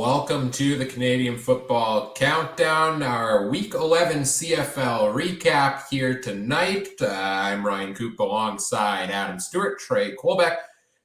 welcome to the Canadian Football Countdown, our Week 11 CFL recap here tonight. I'm Ryan Coop alongside Adam Stewart, Trey Colbeck.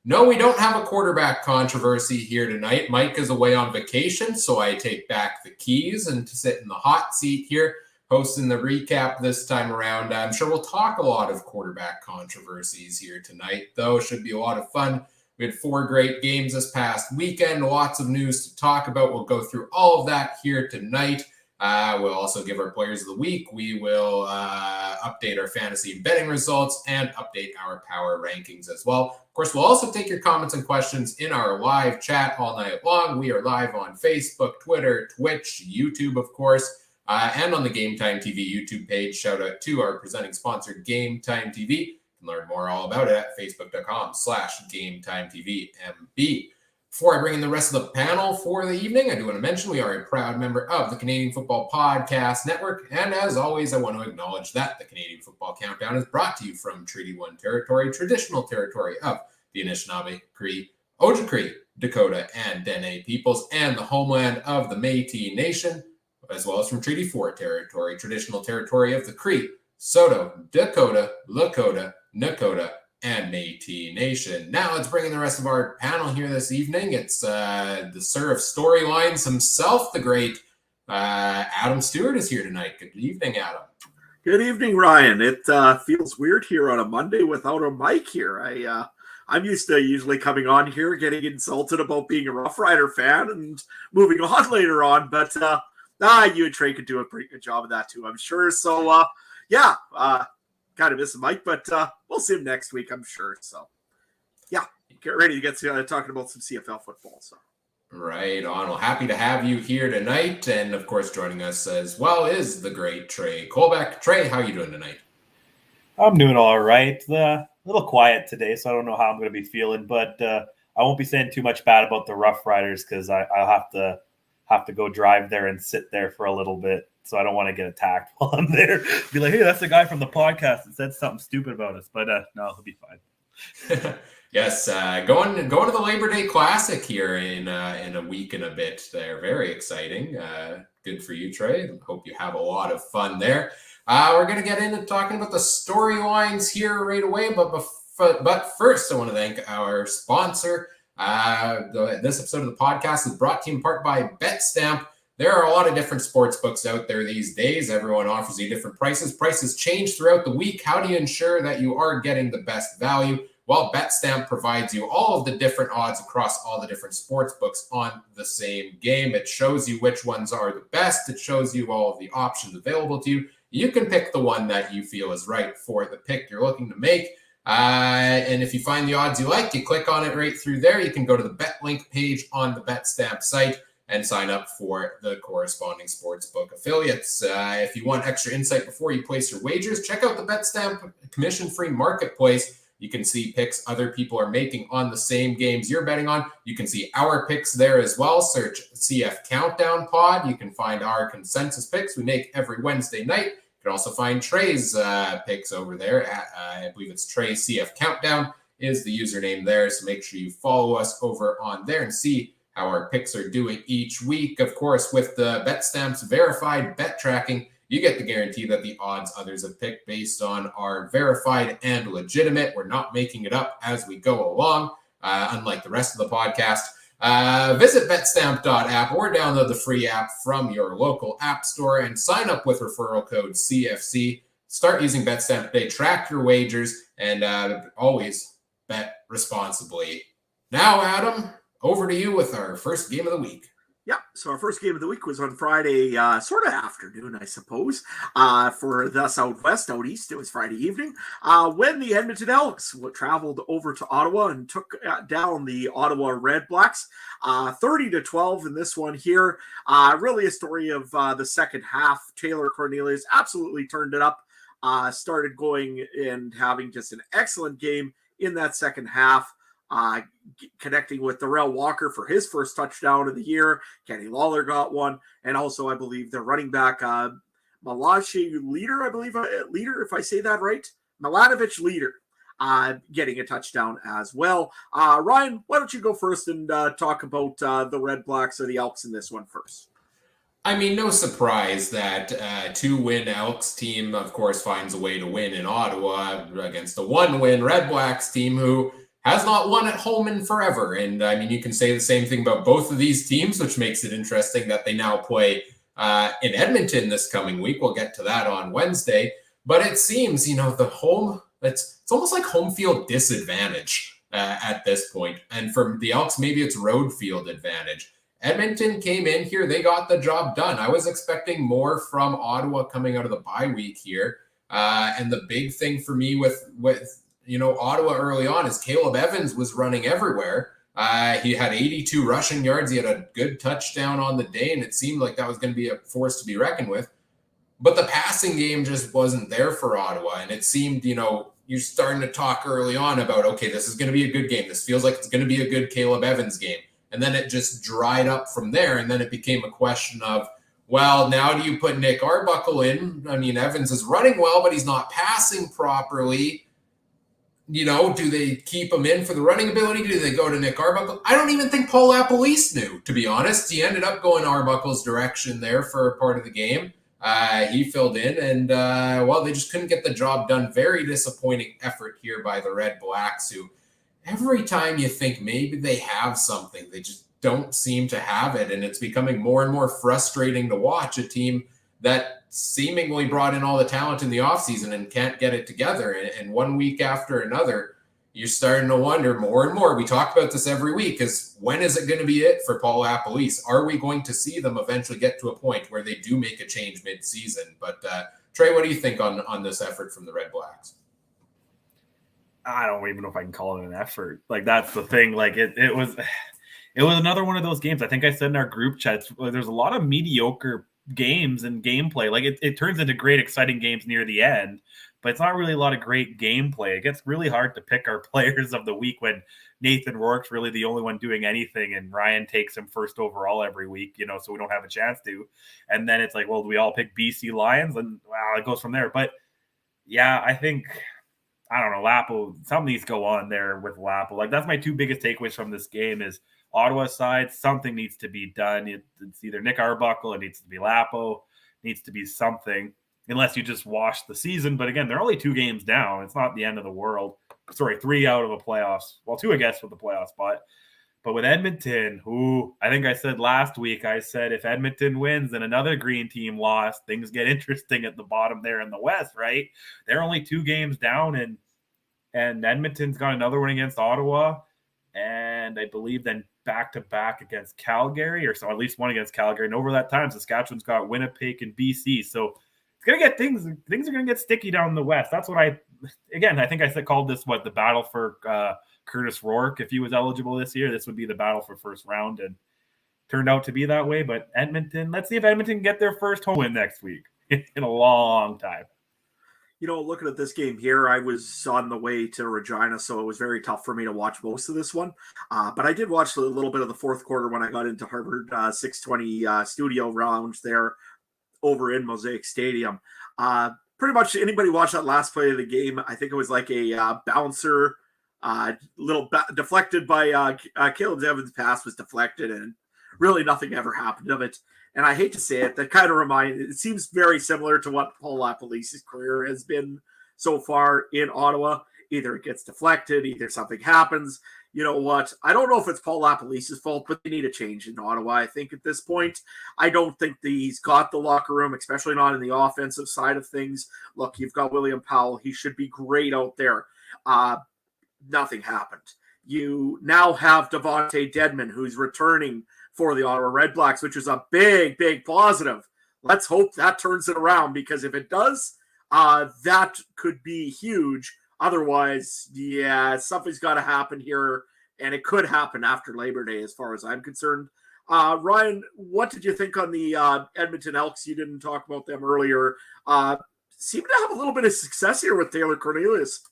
No, we don't have a quarterback controversy here tonight. Mike is away on vacation, so I take back the keys and to sit in the hot seat here, hosting the recap this time around. I'm sure we'll talk a lot of quarterback controversies here tonight, though. Should be a lot of fun. We had 4 great games this past weekend, lots of news to talk about. We'll go through all of that here tonight. We'll also give our players of the week. We will update our fantasy and betting results and update our power rankings as well. Of course, we'll also take your comments and questions in our live chat all night long. We are live on Facebook, Twitter, Twitch, YouTube, of course, and on the Game Time TV YouTube page. Shout out to our presenting sponsor, Game Time TV. Learn more all about it at facebook.com/GameTimeTVMB. Before I bring in the rest of the panel for the evening, I do want to mention we are a proud member of the Canadian Football Podcast Network. And as always, I want to acknowledge that the Canadian Football Countdown is brought to you from Treaty 1 territory, traditional territory of the Anishinaabe, Cree, Ojibwe, Dakota, and Dene peoples, and the homeland of the Métis Nation, as well as from Treaty 4 territory, traditional territory of the Cree, Saulteaux, Dakota, Lakota, Nakota, and Métis Nation. Now let's bring in the rest of our panel here this evening. It's the sir of storylines himself, the great Adam Stewart is here tonight. Good evening, Adam. Good evening, Ryan. It feels weird here on a Monday without a mic here. I'm used to usually coming on here, getting insulted about being a Roughrider fan and moving on later on, but you and Trey could do a pretty good job of that too, I'm sure. So, kind of miss Mike, but we'll see him next week, I'm sure. So, yeah, get ready to get to talking about some CFL football. So, right on. Well, happy to have you here tonight, and of course, joining us as well is the great Trey Colbeck. Trey, how are you doing tonight? I'm doing all right. A little quiet today, so I don't know how I'm going to be feeling, but I won't be saying too much bad about the Roughriders because I'll have to go drive there and sit there for a little bit. So I don't want to get attacked while I'm there. Be like, hey, that's the guy from the podcast that said something stupid about us. But no, he'll be fine. Yes, going to the Labor Day Classic here in a week and a bit. They're very exciting. Good for you, Trey. Hope you have a lot of fun there. We're going to get into talking about the storylines here right away. But first, I want to thank our sponsor. This episode of the podcast is brought to you in part by Betstamp. There are a lot of different sports books out there these days. Everyone offers you different prices. Prices change throughout the week. How do you ensure that you are getting the best value? Well, Betstamp provides you all of the different odds across all the different sports books on the same game. It shows you which ones are the best. It shows you all of the options available to you. You can pick the one that you feel is right for the pick you're looking to make. And if you find the odds you like, you click on it right through there. You can go to the BetLink page on the Betstamp site and sign up for the corresponding sportsbook affiliates. If you want extra insight before you place your wagers, check out the Betstamp commission-free marketplace. You can see picks other people are making on the same games you're betting on. You can see our picks there as well. Search CF Countdown Pod. You can find our consensus picks we make every Wednesday night. You can also find Trey's picks over there. I believe it's Trey CF Countdown is the username there. So make sure you follow us over on there and see how our picks are doing each week. Of course, with the Betstamp's verified bet tracking, you get the guarantee that the odds others have picked based on are verified and legitimate. We're not making it up as we go along, unlike the rest of the podcast. Visit betstamp.app or download the free app from your local app store and sign up with referral code CFC. Start using Betstamp today. Track your wagers and always bet responsibly. Now, Adam, over to you with our first game of the week. Yeah, so our first game of the week was on Friday, sort of afternoon, I suppose. For us out west, out east, it was Friday evening, when the Edmonton Elks traveled over to Ottawa and took down the Ottawa Redblacks, 30-12 in this one here. Really a story of the second half. Taylor Cornelius absolutely turned it up, started going and having just an excellent game in that second half. Connecting with Darrell Walker for his first touchdown of the year. Kenny Lawler got one. And also, I believe, the running back, Malachi Leader, if I say that right. Milanovic Leader getting a touchdown as well. Ryan, why don't you go first and talk about the Redblacks or the Elks in this one first? I mean, no surprise that a 2-win Elks team, of course, finds a way to win in Ottawa against a 1-win Redblacks team who has not won at home in forever. And I mean, you can say the same thing about both of these teams, which makes it interesting that they now play in Edmonton this coming week. We'll get to that on Wednesday. But it seems, the home, it's almost like home field disadvantage at this point. And for the Elks, maybe it's road field advantage. Edmonton came in here. They got the job done. I was expecting more from Ottawa coming out of the bye week here. And the big thing for me with Ottawa early on is Caleb Evans was running everywhere. He had 82 rushing yards. He had a good touchdown on the day, and it seemed like that was going to be a force to be reckoned with. But the passing game just wasn't there for Ottawa. And it seemed, you're starting to talk early on about, okay, this is going to be a good game. This feels like it's going to be a good Caleb Evans game. And then it just dried up from there. And then it became a question of, well, now do you put Nick Arbuckle in? I mean, Evans is running well, but he's not passing properly. Do they keep him in for the running ability? Do they go to Nick Arbuckle? I don't even think Paul LaPolice knew, to be honest. He ended up going Arbuckle's direction there for part of the game. He filled in, and, they just couldn't get the job done. Very disappointing effort here by the Redblacks, who every time you think maybe they have something, they just don't seem to have it. And it's becoming more and more frustrating to watch a team that seemingly brought in all the talent in the offseason and can't get it together. And one week after another, you're starting to wonder more and more. We talk about this every week, is when is it going to be it for Paul LaPolice? Are we going to see them eventually get to a point where they do make a change mid-season? But Trey, what do you think on this effort from the Redblacks? I don't even know if I can call it an effort. Like, that's the thing. Like, it was another one of those games. I think I said in our group chats, there's a lot of mediocre games and gameplay. Like, it turns into great, exciting games near the end, but it's not really a lot of great gameplay. It gets really hard to pick our players of the week when Nathan Rourke's really the only one doing anything, and Ryan takes him first overall every week, so we don't have a chance to. And then it's like, well, do we all pick BC Lions? And it goes from there. But yeah, I think, I don't know, Lapo, something needs to go on there with Lapo. Like, that's my two biggest takeaways from this game is Ottawa side, something needs to be done. It's either Nick Arbuckle, it needs to be Lapo, needs to be something, unless you just wash the season. But again, they're only 2 games down. It's not the end of the world. Sorry, 3 out of a playoffs. Well, 2, I guess, with the playoff spot. But with Edmonton, I think I said last week, I said if Edmonton wins and another green team lost, things get interesting at the bottom there in the West, right? They're only 2 games down, and Edmonton's got another one against Ottawa, and I believe then back-to-back against Calgary, or so at least one against Calgary. And over that time, Saskatchewan's got Winnipeg and BC. So it's going to get things are going to get sticky down in the West. That's what I think I called this, the battle for Curtis Rourke. If he was eligible this year, this would be the battle for first round, and turned out to be that way. But Edmonton, let's see if Edmonton can get their first home win next week in a long time. Looking at this game here, I was on the way to Regina, so it was very tough for me to watch most of this one. But I did watch a little bit of the fourth quarter when I got into Harvard 620 studio lounge there over in Mosaic Stadium. Pretty much anybody watch that last play of the game, I think it was like a bouncer, deflected by Caleb Evans' pass was deflected, and really nothing ever happened of it. And I hate to say it, that kind of it seems very similar to what Paul LaPolice's career has been so far in Ottawa. Either it gets deflected, either something happens. You know what? I don't know if it's Paul LaPolice's fault, but they need a change in Ottawa. I think at this point, I don't think he's got the locker room, especially not in the offensive side of things. Look, you've got William Powell. He should be great out there. Nothing happened. You now have Devontae Dedmon, who's returning for the Ottawa Redblacks, which is a big, big positive. Let's hope that turns it around, because if it does, that could be huge. Otherwise, yeah, something's got to happen here, and it could happen after Labor Day as far as I'm concerned. Ryan, what did you think on the Edmonton Elks? You didn't talk about them earlier. Seem to have a little bit of success here with Taylor Cornelius.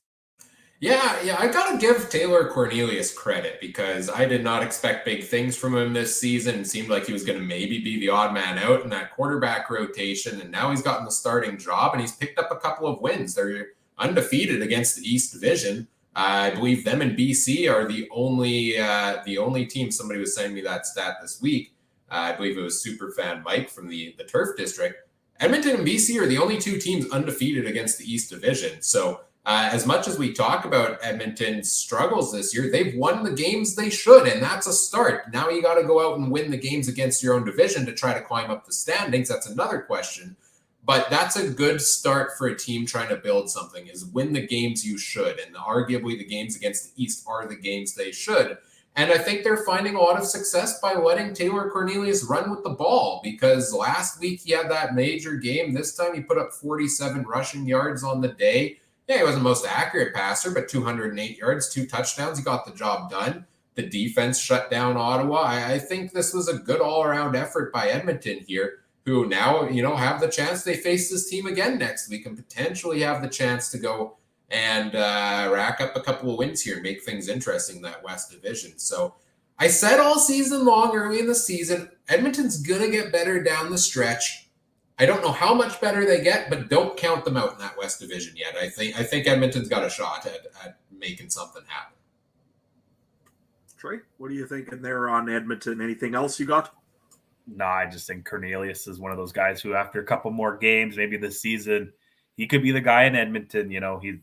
Yeah, I got to give Taylor Cornelius credit, because I did not expect big things from him this season. It seemed like he was going to maybe be the odd man out in that quarterback rotation, and now he's gotten the starting job, and he's picked up a couple of wins. They're undefeated against the East Division. I believe them and BC are the only team. Somebody was sending me that stat this week. I believe it was Superfan Mike from the Turf District. Edmonton and BC are the only two teams undefeated against the East Division. So as much as we talk about Edmonton's struggles this year, they've won the games they should, and that's a start. Now you got to go out and win the games against your own division to try to climb up the standings. That's another question. But that's a good start for a team trying to build something, is win the games you should. And arguably the games against the East are the games they should. And I think they're finding a lot of success by letting Taylor Cornelius run with the ball, because last week he had that major game. This time he put up 47 rushing yards on the day. Yeah, he wasn't the most accurate passer, but 208 yards, 2 touchdowns. He got the job done. The defense shut down Ottawa. I think this was a good all-around effort by Edmonton here, who now, have the chance. They face this team again next week and potentially have the chance to go and rack up a couple of wins here and make things interesting in that West Division. So I said all season long, early in the season, Edmonton's going to get better down the stretch. I don't know how much better they get, but don't count them out in that West Division yet. I think Edmonton's got a shot at making something happen. Trey, what are you thinking there on Edmonton? Anything else you got? No, I just think Cornelius is one of those guys who, after a couple more games, maybe this season, he could be the guy in Edmonton.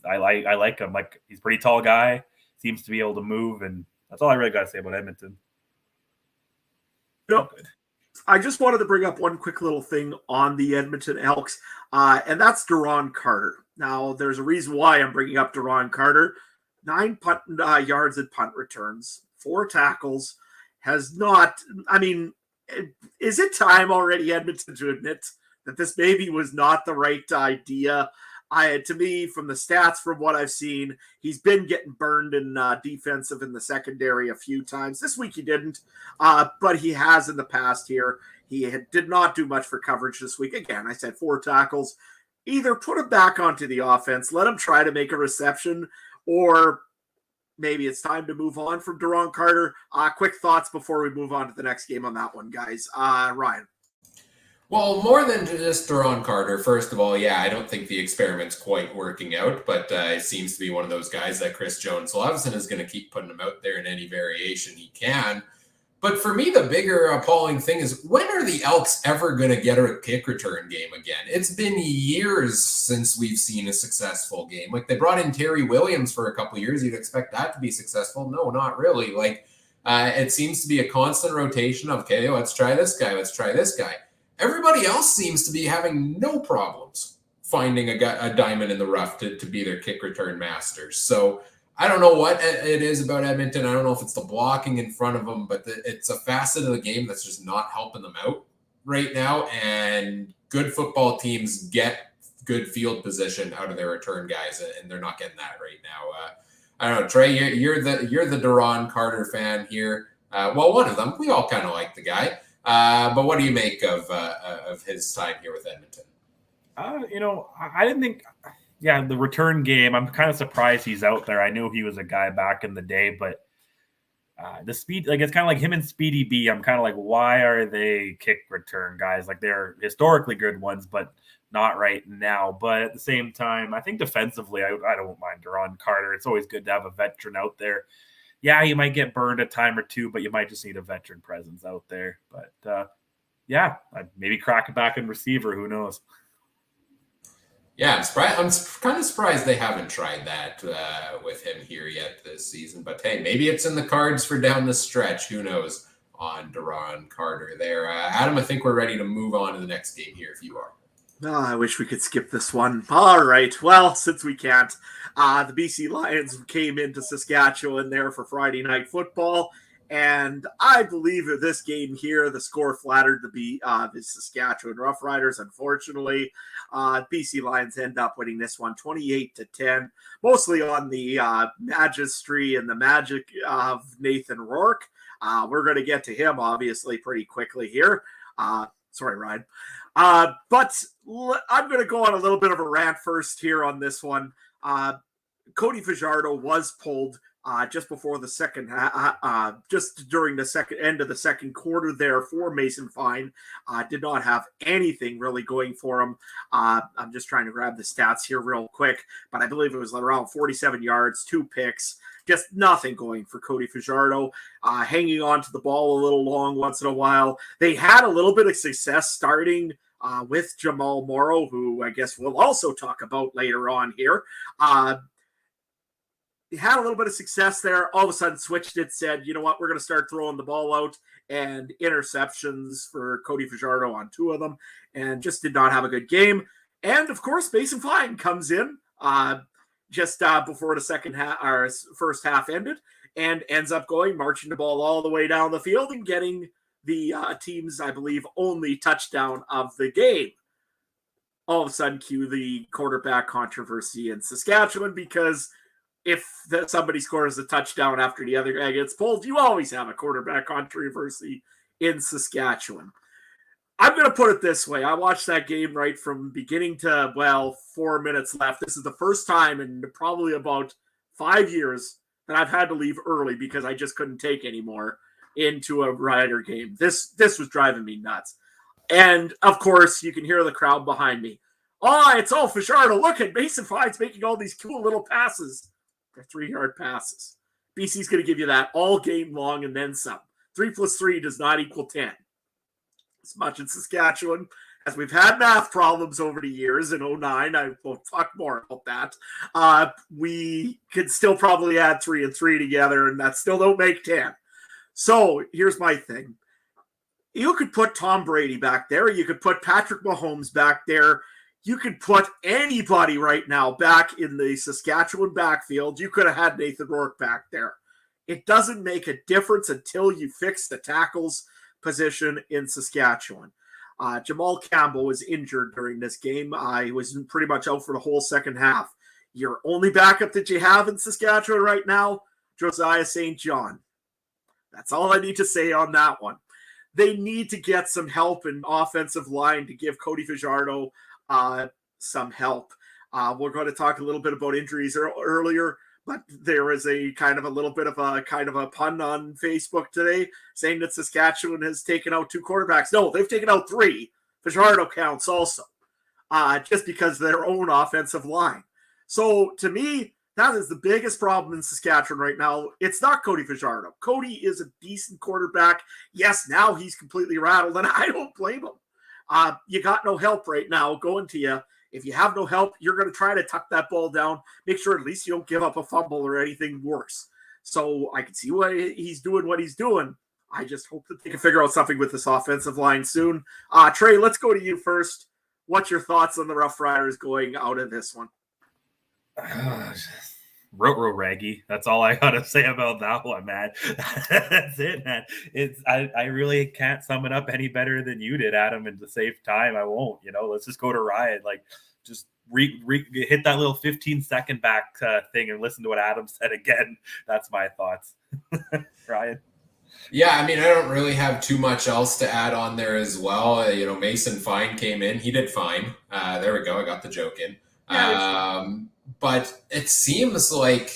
I like him. Like, he's a pretty tall guy, seems to be able to move, and that's all I really got to say about Edmonton. Nope. I just wanted to bring up one quick little thing on the Edmonton Elks, and that's Duron Carter. Now, there's a reason why I'm bringing up Duron Carter. 9 punt yards at punt returns, 4 tackles, has not, is it time already, Edmonton, to admit that this maybe was not the right idea? To me, from the stats, from what I've seen, he's been getting burned in defensive in the secondary a few times. This week he didn't, but he has in the past here. He did not do much for coverage this week. Again, I said 4 tackles. Either put him back onto the offense, let him try to make a reception, or maybe it's time to move on from Duron Carter. Quick thoughts before we move on to the next game on that one, guys. Ryan. Well, more than just Duron Carter, first of all, I don't think the experiment's quite working out, but it seems to be one of those guys that Chris Jones loves and is going to keep putting him out there in any variation he can. But for me, the bigger appalling thing is, when are the Elks ever going to get a kick return game again? It's been years since we've seen a successful game. Like, they brought in Terry Williams for a couple of years. You'd expect that to be successful. No, not really. It seems to be a constant rotation of, okay, let's try this guy. Let's try this guy. Everybody else seems to be having no problems finding a diamond in the rough to be their kick return masters. So I don't know what it is about Edmonton. I don't know if it's the blocking in front of them, but it's a facet of the game that's just not helping them out right now. And good football teams get good field position out of their return guys, and they're not getting that right now. I don't know, Trey, you're the Duron Carter fan here. Well, one of them. We all kind of like the guy. But what do you make of his time here with Edmonton? I didn't think, the return game, I'm kind of surprised he's out there. I knew he was a guy back in the day, but the speed, it's kind of like him and Speedy B. I'm kind of like, why are they kick return guys? Like, they're historically good ones, but not right now. But at the same time, I think defensively, I don't mind Duron Carter. It's always good to have a veteran out there. Yeah, you might get burned a time or two, but you might just need a veteran presence out there. But I'd maybe crack it back in receiver. Who knows? Yeah, I'm kind of surprised they haven't tried that with him here yet this season. But hey, maybe it's in the cards for down the stretch. Who knows on Duron Carter there. Adam, I think we're ready to move on to the next game here if you are. Oh, I wish we could skip this one. All right. Well, since we can't, the BC Lions came into Saskatchewan there for Friday Night Football. And I believe that this game here, the score flattered the Saskatchewan Roughriders. Unfortunately, BC Lions end up winning this one 28-10, mostly on the magistry and the magic of Nathan Rourke. We're going to get to him, obviously, pretty quickly here. Sorry, Ryan. But I'm going to go on a little bit of a rant first here on this one. Cody Fajardo was pulled just before the second, just during the end of the second quarter there for Mason Fine. Did not have anything really going for him. I'm just trying to grab the stats here real quick, but I believe it was around 47 yards, 2 picks, just nothing going for Cody Fajardo, hanging on to the ball a little long once in a while. They had a little bit of success starting with Jamal Morrow, who I guess we'll also talk about later on here. He had a little bit of success there. All of a sudden switched it, said, you know what, we're going to start throwing the ball out, and interceptions for Cody Fajardo on 2 of them, and just did not have a good game. And of course, Mason Fine comes in just before the second half or first half ended, and ends up marching the ball all the way down the field and getting the team's, I believe, only touchdown of the game. All of a sudden, cue the quarterback controversy in Saskatchewan, because if somebody scores a touchdown after the other guy gets pulled, you always have a quarterback controversy in Saskatchewan. I'm going to put it this way. I watched that game right from beginning to, 4 minutes left. This is the first time in probably about 5 years that I've had to leave early because I just couldn't take anymore into a Rider game. This was driving me nuts. And, of course, you can hear the crowd behind me. Oh, it's all Fajardo. Look at Mason Fine's making all these cool little passes. They're 3-yard passes. BC's going to give you that all game long and then some. 3 + 3 does not equal 10. As much in Saskatchewan as we've had math problems over the years in 2009, I will talk more about that. We could still probably add 3 and 3 together, and that still don't make 10. So here's my thing. You could put Tom Brady back there. You could put Patrick Mahomes back there. You could put anybody right now back in the Saskatchewan backfield. You could have had Nathan Rourke back there. It doesn't make a difference until you fix the tackles position in Saskatchewan. Jamal Campbell was injured during this game. He was pretty much out for the whole second half. Your only backup that you have in Saskatchewan right now, Josiah St. John. That's all I need to say on that one. They need to get some help in offensive line to give Cody Fajardo some help. We're going to talk a little bit about injuries earlier, but there is a kind of a pun on Facebook today saying that Saskatchewan has taken out 2 quarterbacks. No, they've taken out 3. Fajardo counts also, just because of their own offensive line. So to me, that is the biggest problem in Saskatchewan right now. It's not Cody Fajardo. Cody is a decent quarterback. Yes, now he's completely rattled, and I don't blame him. You got no help right now going to you. If you have no help, you're going to try to tuck that ball down. Make sure at least you don't give up a fumble or anything worse. So I can see why he's doing what he's doing. I just hope that they can figure out something with this offensive line soon. Trey, let's go to you first. What's your thoughts on the Roughriders going out of this one? Roto raggy. That's all I gotta say about that one, man. That's it, man. I really can't sum it up any better than you did, Adam. And to save time, I won't. Let's just go to Ryan. Like, just hit that little 15-second back thing and listen to what Adam said again. That's my thoughts. Ryan. Yeah, I mean, I don't really have too much else to add on there as well. Mason Fine came in. He did fine. There we go. I got the joke in. But it seems like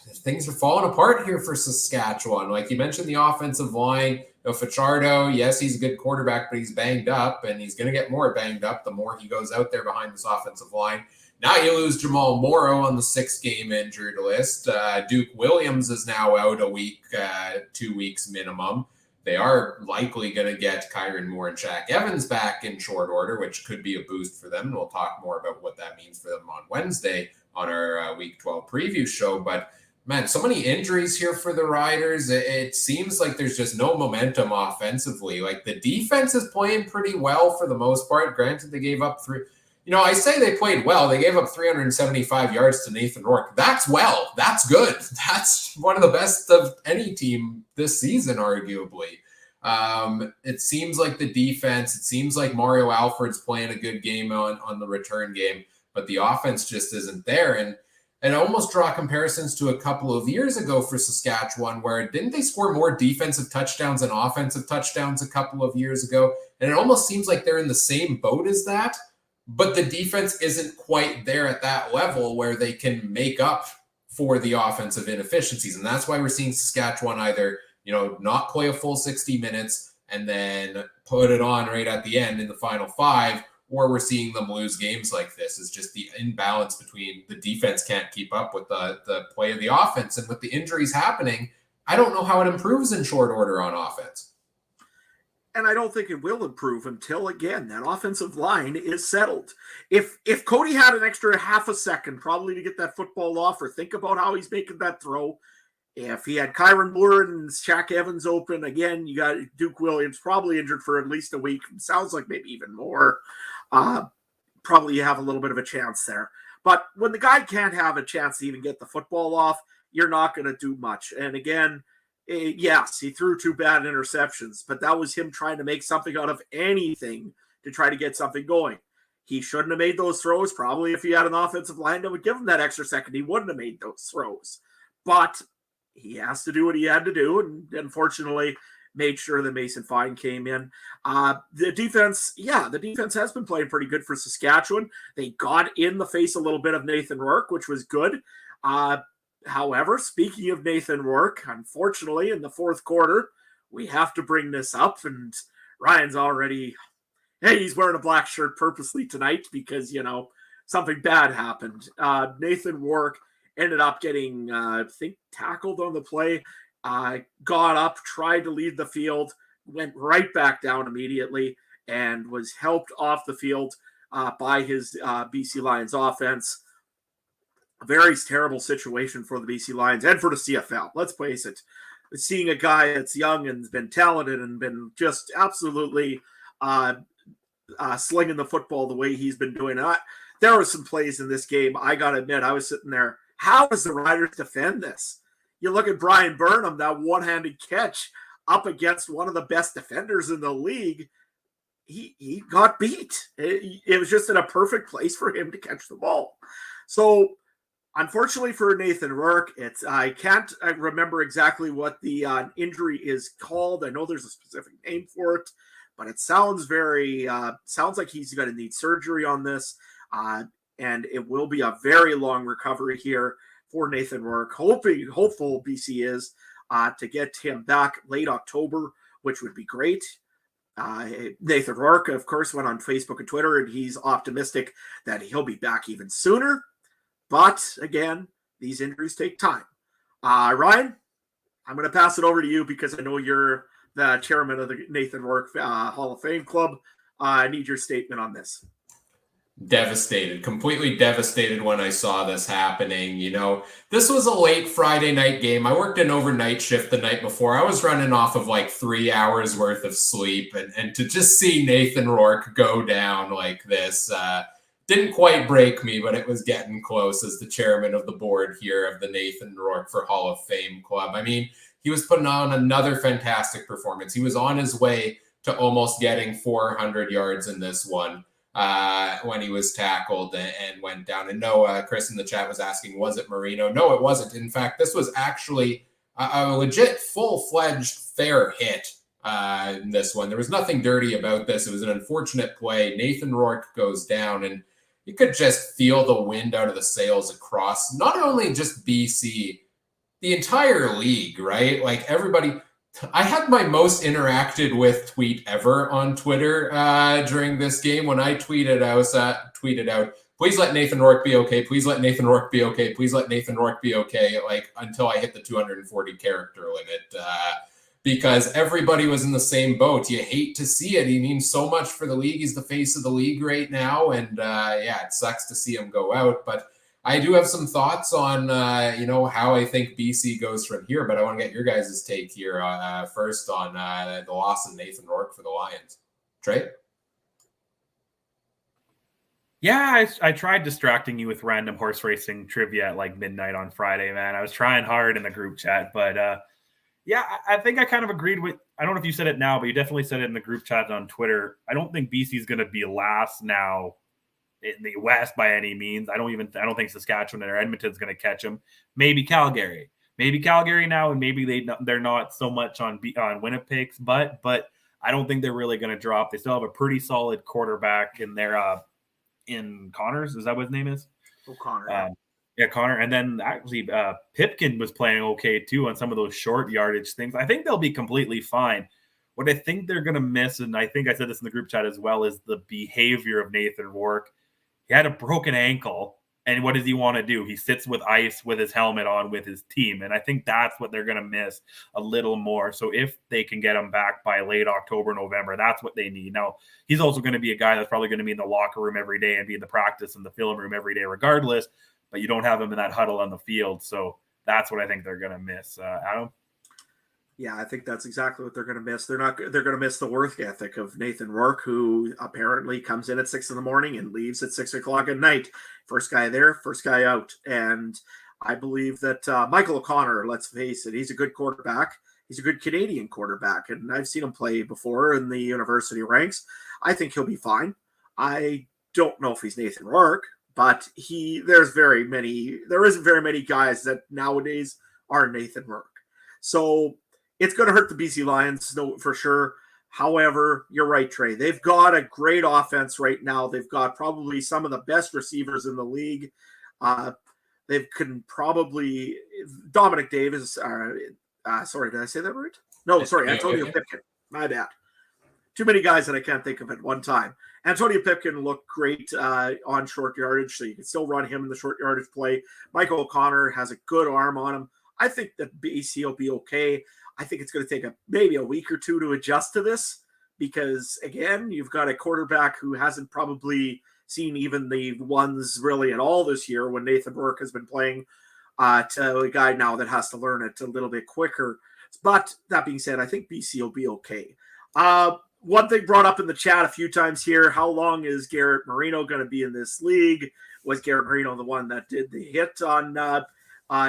things are falling apart here for Saskatchewan. Like you mentioned, the offensive line. Fajardo, yes, he's a good quarterback, but he's banged up, and he's going to get more banged up the more he goes out there behind this offensive line. Now you lose Jamal Morrow on the 6-game injured list. Duke Williams is now out a week, 2 weeks minimum. They are likely going to get Kyron Moore and Shaq Evans back in short order, which could be a boost for them. And we'll talk more about what that means for them on Wednesday on our Week 12 preview show. But, man, so many injuries here for the Riders. It seems like there's just no momentum offensively. Like, the defense is playing pretty well for the most part. Granted, they gave up 3. I say they played well. They gave up 375 yards to Nathan Rourke. That's well. That's good. That's one of the best of any team this season, arguably. It seems like the defense, it seems like Mario Alford's playing a good game on the return game, but the offense just isn't there. And I almost draw comparisons to a couple of years ago for Saskatchewan, where didn't they score more defensive touchdowns than offensive touchdowns a couple of years ago? And it almost seems like they're in the same boat as that. But the defense isn't quite there at that level where they can make up for the offensive inefficiencies. And that's why we're seeing Saskatchewan either, not play a full 60 minutes and then put it on right at the end in the final 5, or we're seeing them lose games like this. Is just the imbalance between the defense can't keep up with the play of the offense. And with the injuries happening, I don't know how it improves in short order on offense. And I don't think it will improve until, again, that offensive line is settled. If Cody had an extra half a second probably to get that football off or think about how he's making that throw, if he had Kyron Moore and Shaq Evans open, again, you got Duke Williams probably injured for at least a week. Sounds like maybe even more. Probably you have a little bit of a chance there. But when the guy can't have a chance to even get the football off, you're not going to do much. And again, yes, he threw 2 bad interceptions, but that was him trying to make something out of anything to try to get something going. He shouldn't have made those throws. Probably if he had an offensive line that would give him that extra second, he wouldn't have made those throws. But he has to do what he had to do, and unfortunately made sure that Mason Fine came in. The defense has been playing pretty good for Saskatchewan. They got in the face a little bit of Nathan Rourke, which was good. However, speaking of Nathan Rourke, unfortunately, in the fourth quarter, we have to bring this up, and Ryan's already, he's wearing a black shirt purposely tonight because, something bad happened. Nathan Rourke ended up getting, tackled on the play, got up, tried to lead the field, went right back down immediately, and was helped off the field by his BC Lions offense. A very terrible situation for the BC Lions and for the CFL. Let's face it. Seeing a guy that's young and has been talented and been just absolutely slinging the football the way he's been doing. There were some plays in this game, I got to admit, I was sitting there. How does the Riders defend this? You look at Brian Burnham, that one-handed catch up against one of the best defenders in the league. He got beat. It was just in a perfect place for him to catch the ball. So, unfortunately for Nathan Rourke, I can't remember exactly what the injury is called. I know there's a specific name for it, but it sounds sounds like he's going to need surgery on this, and it will be a very long recovery here for Nathan Rourke. Hopeful BC is to get him back late October, which would be great. Nathan Rourke, of course, went on Facebook and Twitter, and he's optimistic that he'll be back even sooner. But again, these injuries take time. Ryan, I'm going to pass it over to you because I know you're the chairman of the Nathan Rourke Hall of Fame Club. I need your statement on this. Devastated, completely devastated when I saw this happening. This was a late Friday night game. I worked an overnight shift the night before. I was running off of like 3 hours worth of sleep. And to just see Nathan Rourke go down like this, didn't quite break me, but it was getting close as the chairman of the board here of the Nathan Rourke for Hall of Fame Club. I mean, he was putting on another fantastic performance. He was on his way to almost getting 400 yards in this one when he was tackled and went down. And no, Chris in the chat was asking, was it Marino? No, it wasn't. In fact, this was actually a legit full-fledged fair hit in this one. There was nothing dirty about this. It was an unfortunate play. Nathan Rourke goes down, and you could just feel the wind out of the sails across not only just BC, the entire league, right? Like everybody. I had my most interacted with tweet ever on Twitter during this game when I tweeted out, please let Nathan Rourke be okay. Please let Nathan Rourke be okay. Please let Nathan Rourke be okay. Like until I hit the 240 character limit. Because everybody was in the same boat. You hate to see it. He means so much for the league. He's the face of the league right now. And it sucks to see him go out. But I do have some thoughts on, how I think BC goes from here. But I want to get your guys' take here first on the loss of Nathan Rourke for the Lions. Trey? Yeah, I tried distracting you with random horse racing trivia at like midnight on Friday, man. I was trying hard in the group chat, but I think I kind of agreed with, I don't know if you said it now, but you definitely said it in the group chat on Twitter. I don't think BC is going to be last now in the West by any means. I don't think Saskatchewan or Edmonton's going to catch them. Maybe Calgary now, and maybe they're not so much on Winnipeg's but I don't think they're really going to drop. They still have a pretty solid quarterback in their in Connors. Is that what his name is? O'Connor. Yeah, Connor. And then actually Pipkin was playing okay too on some of those short yardage things. I think they'll be completely fine. What I think they're going to miss, and I think I said this in the group chat as well, is the behavior of Nathan Rourke. He had a broken ankle, and what does he want to do? He sits with ice with his helmet on with his team, and I think that's what they're going to miss a little more. So if they can get him back by late October, November, that's what they need. Now, he's also going to be a guy that's probably going to be in the locker room every day and be in the practice and the film room every day regardless, but you don't have him in that huddle on the field. So that's what I think they're going to miss. Adam? Yeah, I think that's exactly what they're going to miss. They're going to miss the work ethic of Nathan Rourke, who apparently comes in at 6 a.m. and leaves at 6 o'clock at night. First guy there, first guy out. And I believe that Michael O'Connor, let's face it, he's a good quarterback. He's a good Canadian quarterback, and I've seen him play before in the university ranks. I think he'll be fine. I don't know if he's Nathan Rourke, but there isn't very many guys that nowadays are Nathan Rourke. So it's going to hurt the BC Lions, no, for sure. However, you're right, Trey. They've got a great offense right now. They've got probably some of the best receivers in the league. They can probably Dominic Davis. Sorry, did I say that right? No, sorry, Antonio Pipkin. My bad. Too many guys that I can't think of at one time. Antonio Pipkin looked great on short yardage, so you can still run him in the short yardage play. Michael O'Connor has a good arm on him. I think that BC will be okay. I think it's going to take maybe a week or two to adjust to this because, again, you've got a quarterback who hasn't probably seen even the ones really at all this year when Nathan Rourke has been playing to a guy now that has to learn it a little bit quicker. But that being said, I think BC will be okay. One thing brought up in the chat a few times here, how long is Garrett Marino going to be in this league? Was Garrett Marino the one that did the hit on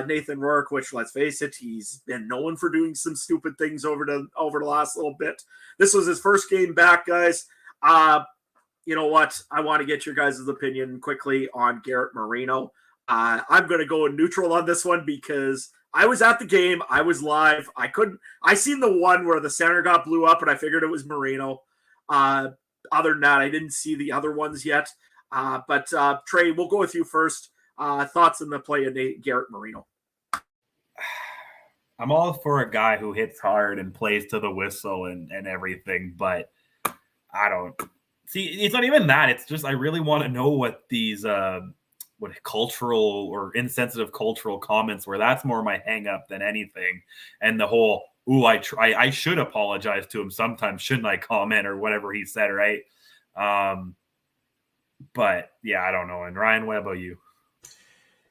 Nathan Rourke, which, let's face it, he's been known for doing some stupid things over the last little bit. This was his first game back, guys. You know what? I want to get your guys' opinion quickly on Garrett Marino. I'm going to go neutral on this one because I was at the game. I was live. I seen the one where the center got blew up and I figured it was Marino. Other than that, I didn't see the other ones yet. But Trey, we'll go with you first. Thoughts on the play of Garrett Marino? I'm all for a guy who hits hard and plays to the whistle and everything, but I don't see. It's not even that. It's just I really want to know what these cultural or insensitive cultural comments were. That's more my hang up than anything. And the whole I should apologize to him sometimes, shouldn't I? Comment or whatever he said, right? But yeah, I don't know. And Ryan, what about you?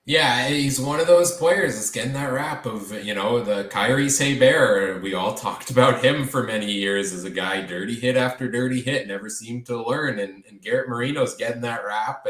Yeah, he's one of those players that's getting that rap of, the Kyrie Saber. We all talked about him for many years as a guy, dirty hit after dirty hit, never seemed to learn. And Garrett Marino's getting that rap.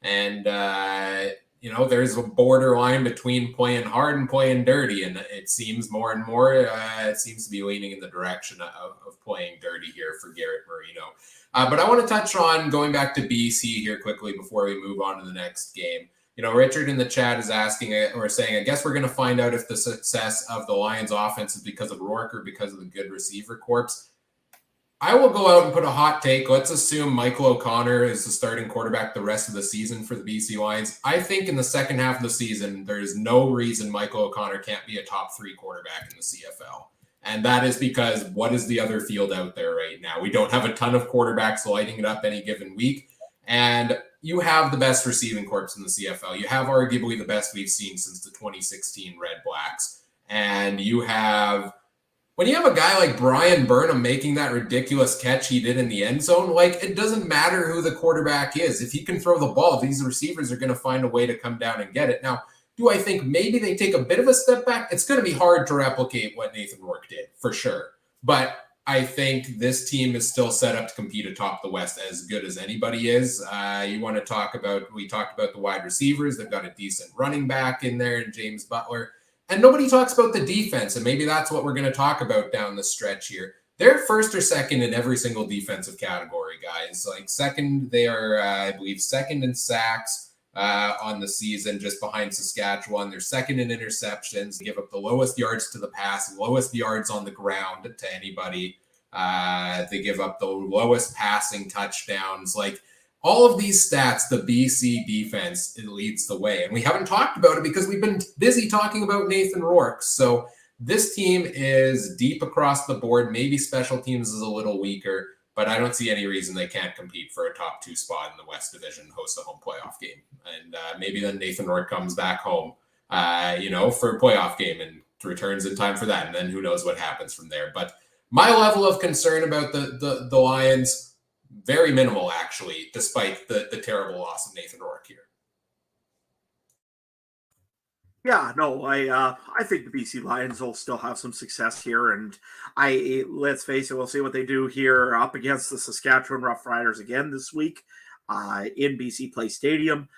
And there's a borderline between playing hard and playing dirty. And it seems more and more, it seems to be leaning in the direction of playing dirty here for Garrett Marino. But I want to touch on going back to BC here quickly before we move on to the next game. Richard in the chat is asking or saying, I guess we're going to find out if the success of the Lions offense is because of Rourke or because of the good receiver corps. I will go out and put a hot take. Let's assume Michael O'Connor is the starting quarterback the rest of the season for the BC Lions. I think in the second half of the season, there's no reason Michael O'Connor can't be a top 3 quarterback in the CFL. And that is because what is the other field out there right now? We don't have a ton of quarterbacks lighting it up any given week. And you have the best receiving corps in the CFL. You have arguably the best we've seen since the 2016 Redblacks. And when you have a guy like Brian Burnham making that ridiculous catch he did in the end zone, it doesn't matter who the quarterback is. If he can throw the ball, these receivers are going to find a way to come down and get it. Now, do I think maybe they take a bit of a step back? It's going to be hard to replicate what Nathan Rourke did, for sure. But I think this team is still set up to compete atop the West as good as anybody is. We talked about the wide receivers. They've got a decent running back in there in James Butler. And nobody talks about the defense, and maybe that's what we're going to talk about down the stretch here. They're first or second in every single defensive category, guys. Second, they are, I believe, second in sacks on the season, just behind Saskatchewan. They're second in interceptions. They give up the lowest yards to the pass, lowest yards on the ground to anybody. They give up the lowest passing touchdowns. all of these stats, the BC defense, it leads the way. And we haven't talked about it because we've been busy talking about Nathan Rourke. So this team is deep across the board. Maybe special teams is a little weaker, but I don't see any reason they can't compete for a top 2 spot in the West Division, host a home playoff game. And maybe then Nathan Rourke comes back home, for a playoff game and returns in time for that. And then who knows what happens from there. But my level of concern about the Lions, very minimal, actually, despite the terrible loss of Nathan Rourke here. Yeah, no, I think the BC Lions will still have some success here, and let's face it, we'll see what they do here up against the Saskatchewan Roughriders again this week in BC Place Stadium.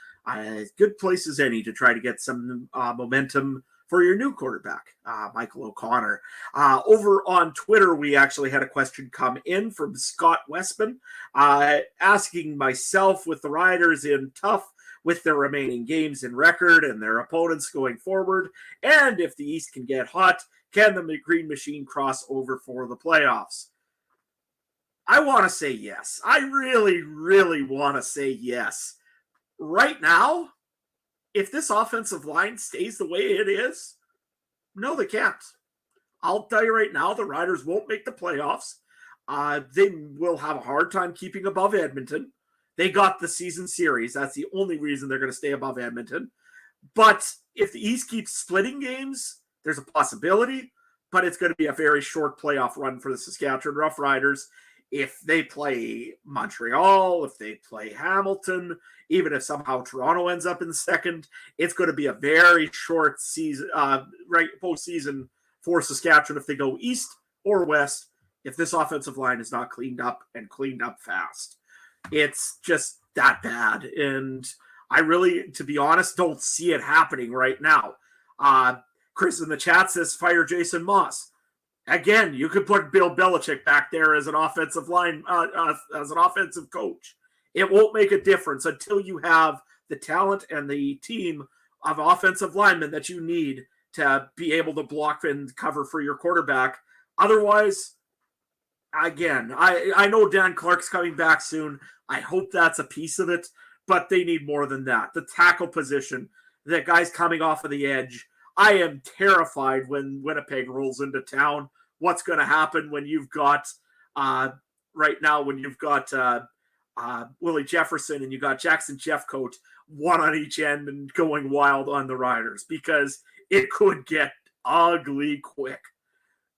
Good place as any to try to get some momentum for your new quarterback, Michael O'Connor. Over on Twitter, we actually had a question come in from Scott Westman asking myself, with the Riders in tough with their remaining games in record and their opponents going forward, and if the East can get hot, can the Green Machine cross over for the playoffs? I want to say yes. I really, really want to say yes. Right now, if this offensive line stays the way it is, no, they can't. I'll tell you right now, the Riders won't make the playoffs. They will have a hard time keeping above Edmonton. They got the season series. That's the only reason they're going to stay above Edmonton. But if the East keeps splitting games, there's a possibility, but it's going to be a very short playoff run for the Saskatchewan Roughriders. If they play Montreal, if they play Hamilton, even if somehow Toronto ends up in the second, it's going to be a very short season, postseason for Saskatchewan if they go east or west, if this offensive line is not cleaned up and cleaned up fast. It's just that bad. And I really, to be honest, don't see it happening right now. Chris in the chat says, fire Jason Moss. Again, you could put Bill Belichick back there as an offensive as an offensive coach. It won't make a difference until you have the talent and the team of offensive linemen that you need to be able to block and cover for your quarterback. Otherwise, again, I know Dan Clark's coming back soon. I hope that's a piece of it, but they need more than that. The tackle position, the guys coming off of the edge. I am terrified when Winnipeg rolls into town. What's going to happen when you've got right now, when you've got Willie Jefferson and you got Jackson Jeffcoat, one on each end and going wild on the Riders, because it could get ugly quick.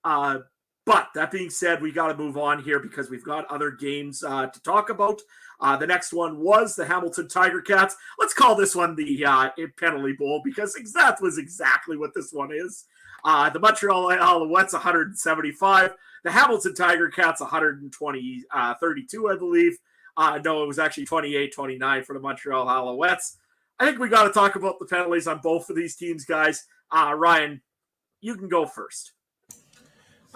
But that being said, we got to move on here because we've got other games to talk about. The next one was the Hamilton Tiger Cats. Let's call this one the penalty bowl because that was exactly what this one is. The Montreal Alouettes 175. The Hamilton Tiger Cats 132, I believe. No, it was actually 28-29 for the Montreal Alouettes. I think we got to talk about the penalties on both of these teams, guys. Ryan, you can go first.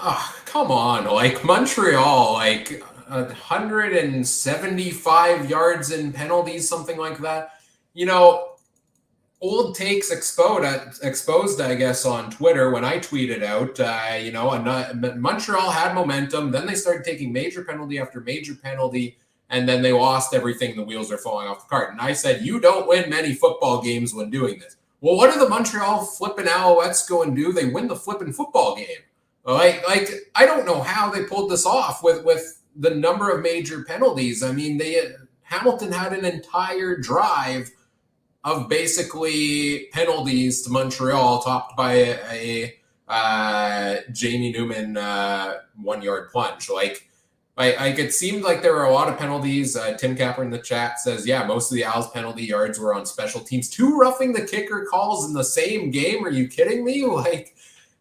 Oh, come on. Like Montreal, 175 yards in penalties, something like that. You know, old takes exposed, I guess, on Twitter when I tweeted out, Montreal had momentum. Then they started taking major penalty after major penalty, and then they lost everything. The wheels are falling off the cart. And I said, you don't win many football games when doing this. Well, what do the Montreal flipping Alouettes go and do? They win the flipping football game. I don't know how they pulled this off with the number of major penalties. I mean, Hamilton had an entire drive of basically penalties to Montreal, topped by a Jamie Newman 1-yard plunge. It seemed like there were a lot of penalties. Tim Capper in the chat says, yeah, most of the Owls penalty yards were on special teams. 2 roughing the kicker calls in the same game. Are you kidding me?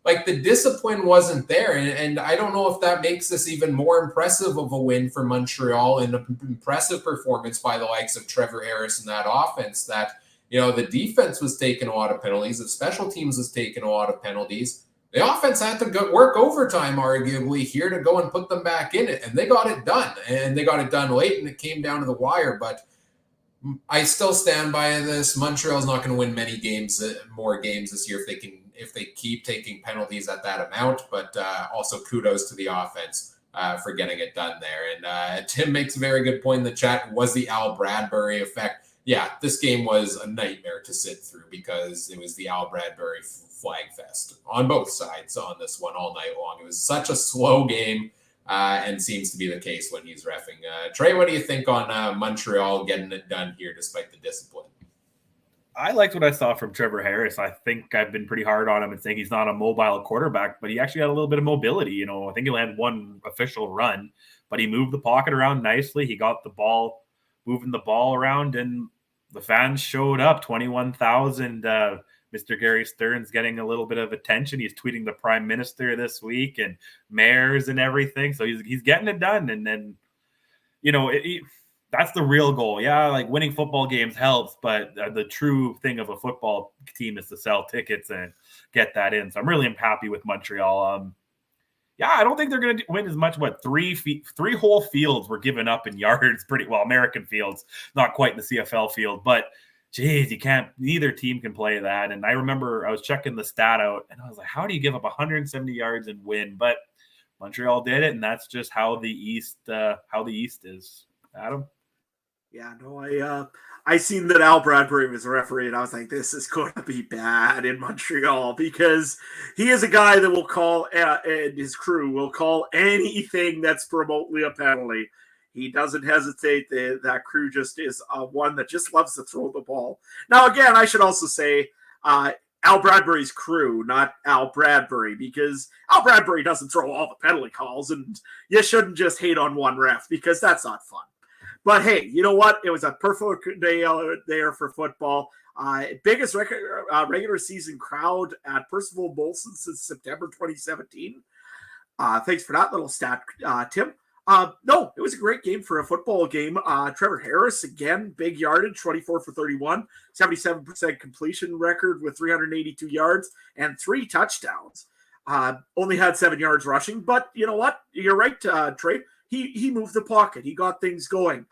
Like the discipline wasn't there. And I don't know if that makes this even more impressive of a win for Montreal and an impressive performance by the likes of Trevor Harris and that offense that, the defense was taking a lot of penalties. The special teams was taking a lot of penalties. The offense had to work overtime, arguably, here to go and put them back in it. And they got it done. And they got it done late, and it came down to the wire. But I still stand by this. Montreal's not going to win many more games this year if they keep taking penalties at that amount. But also kudos to the offense for getting it done there. And Tim makes a very good point in the chat. Was the Al Bradbury effect? Yeah, this game was a nightmare to sit through because it was the Al Bradbury flag fest on both sides on this one all night long. It was such a slow game, and seems to be the case when he's reffing. Trey, what do you think on Montreal getting it done here despite the discipline? I liked what I saw from Trevor Harris. I think I've been pretty hard on him and saying he's not a mobile quarterback, but he actually had a little bit of mobility. I think he had one official run, but he moved the pocket around nicely. He got the ball, moving the ball around, and the fans showed up. 21,000. Mr. Gary Stearns getting a little bit of attention. He's tweeting the Prime Minister this week and mayors and everything. So he's getting it done. And then, that's the real goal. Yeah, like winning football games helps, but the true thing of a football team is to sell tickets and get that in. So I'm really happy with Montreal. I don't think they're going to win as much. Three whole fields were given up in yards, pretty well. American fields, not quite the CFL field, but geez, neither team can play that. And I remember I was checking the stat out, and I was like, how do you give up 170 yards and win? But Montreal did it, and that's just how the East is. Adam? Yeah, no, I seen that Al Bradbury was a referee, and I was like, this is going to be bad in Montreal because he is a guy that will call, and his crew will call anything that's remotely a penalty. He doesn't hesitate. That crew just is one that just loves to throw the ball. Now, again, I should also say Al Bradbury's crew, not Al Bradbury, because Al Bradbury doesn't throw all the penalty calls, and you shouldn't just hate on one ref because that's not fun. But hey, you know what? It was a perfect day there for football. Biggest regular season crowd at Percival Molson since September 2017. Thanks for that little stat, Tim. No, it was a great game for a football game. Trevor Harris, again, big yardage, 24 for 31, 77% completion record with 382 yards and 3 touchdowns. Only had 7 yards rushing, but you know what? You're right, Trey. He moved the pocket. He got things going.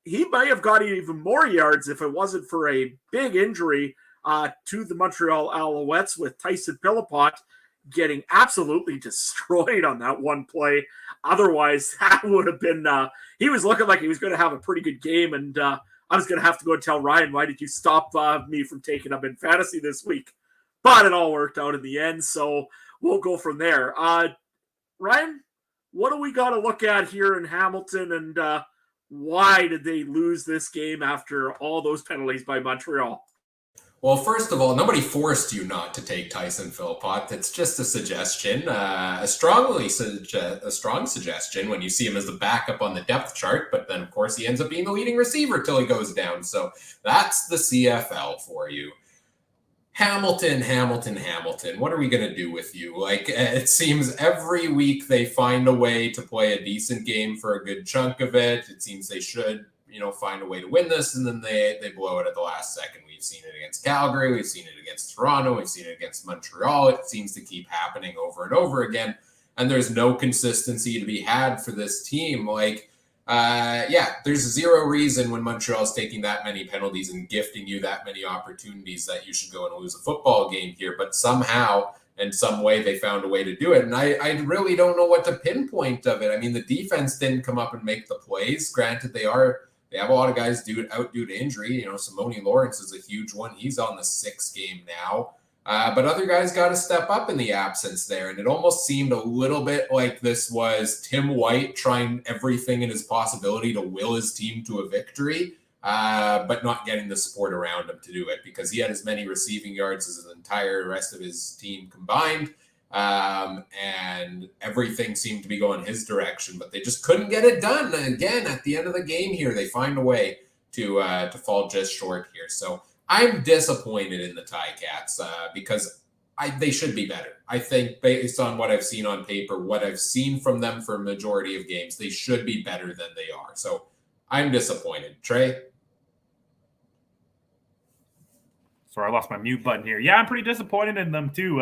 He might have got even more yards if it wasn't for a big injury to the Montreal Alouettes with Tyson Philippot getting absolutely destroyed on that one play. Otherwise, that would have been he was looking like he was going to have a pretty good game, and I was going to have to go and tell Ryan, why did you stop me from taking him in fantasy this week? But it all worked out in the end, so we'll go from there. Ryan, what do we got to look at here in Hamilton, and why did they lose this game after all those penalties by Montreal? Well, first of all, nobody forced you not to take Tyson Philippot. It's just a suggestion, a strong suggestion when you see him as the backup on the depth chart. But then, of course, he ends up being the leading receiver till he goes down. So that's the CFL for you. Hamilton. What are we going to do with you? Like, it seems every week they find a way to play a decent game for a good chunk of it. It seems they should, find a way to win this, and then they blow it at the last second. We've seen it against Calgary. We've seen it against Toronto. We've seen it against Montreal. It seems to keep happening over and over again, and there's no consistency to be had for this team. There's zero reason when Montreal's taking that many penalties and gifting you that many opportunities that you should go and lose a football game here. But somehow, in some way, they found a way to do it. And I really don't know what to pinpoint of it. I mean, the defense didn't come up and make the plays. Granted, they have a lot of guys out due to injury. Simone Lawrence is a huge one. He's on the 6th game now. But other guys got to step up in the absence there. And it almost seemed a little bit like this was Tim White trying everything in his possibility to will his team to a victory, but not getting the support around him to do it because he had as many receiving yards as the entire rest of his team combined. And everything seemed to be going his direction, but they just couldn't get it done. And again, at the end of the game here, they find a way to fall just short here. So I'm disappointed in the Ticats because they should be better. I think based on what I've seen on paper, what I've seen from them for a majority of games, they should be better than they are. So I'm disappointed. Trey? Sorry, I lost my mute button here. Yeah, I'm pretty disappointed in them too.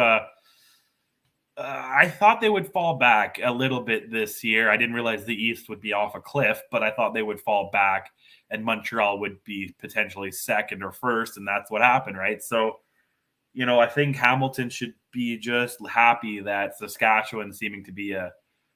I thought they would fall back a little bit this year. I didn't realize the East would be off a cliff, but I thought they would fall back and Montreal would be potentially second or first, and that's what happened, right? So, I think Hamilton should be just happy that Saskatchewan seeming to be a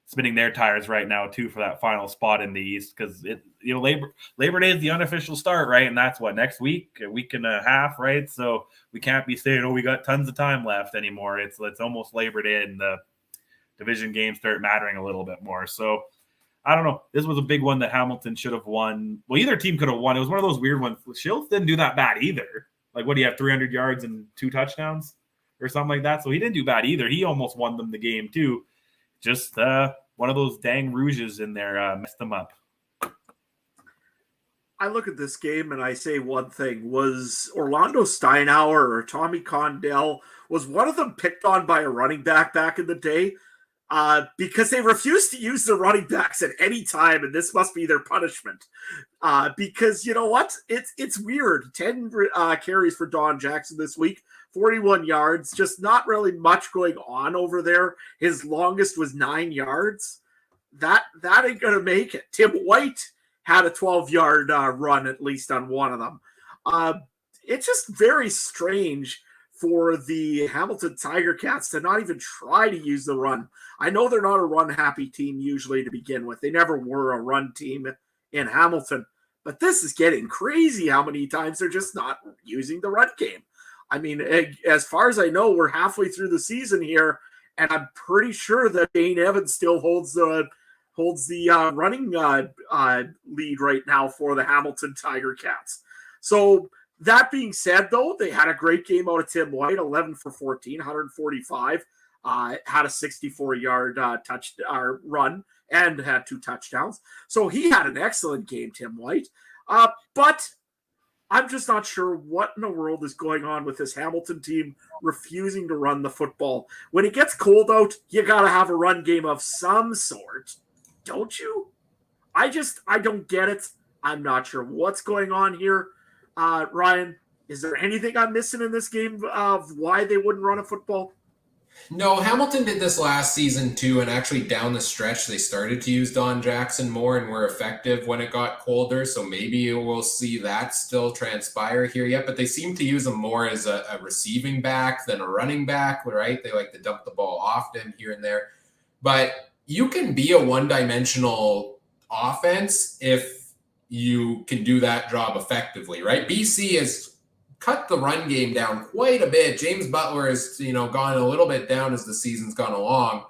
spinning their tires right now too for that final spot in the East, because Labor Day is the unofficial start, right? And that's what, next week, a week and a half, right? So we can't be saying, we got tons of time left anymore. It's almost Labor Day, and the division games start mattering a little bit more. So I don't know. This was a big one that Hamilton should have won. Well, either team could have won. It was one of those weird ones. Schultz didn't do that bad either. Like, what do you have, 300 yards and 2 touchdowns or something like that? So he didn't do bad either. He almost won them the game too. Just one of those dang rouges in there messed them up. I look at this game and I say one thing. Was Orlando Steinauer or Tommy Condell, was one of them picked on by a running back in the day? Because they refused to use the running backs at any time, and this must be their punishment. Because you know what? It's weird. 10 carries for Don Jackson this week, 41 yards, just not really much going on over there. His longest was 9 yards. That ain't going to make it. Tim White had a 12-yard run, at least on one of them. It's just very strange for the Hamilton Tiger Cats to not even try to use the run. I know they're not a run-happy team usually to begin with. They never were a run team in Hamilton. But this is getting crazy how many times they're just not using the run game. I mean, as far as I know, we're halfway through the season here, and I'm pretty sure that Dane Evans still holds the running lead right now for the Hamilton Tiger Cats. So that being said, though, they had a great game out of Tim White, 11 for 14, 145, had a 64-yard run and had 2 touchdowns. So he had an excellent game, Tim White. But I'm just not sure what in the world is going on with this Hamilton team refusing to run the football. When it gets cold out, you got to have a run game of some sort, don't you? I don't get it. I'm not sure what's going on here. Ryan, is there anything I'm missing in this game of why they wouldn't run a football? No, Hamilton did this last season too, and actually down the stretch they started to use Don Jackson more and were effective when it got colder, so maybe we'll see that still transpire here yet, but they seem to use him more as a receiving back than a running back, right? They like to dump the ball often here and there, but you can be a one-dimensional offense if you can do that job effectively, right? BC has cut the run game down quite a bit. James Butler has, gone a little bit down as the season's gone along,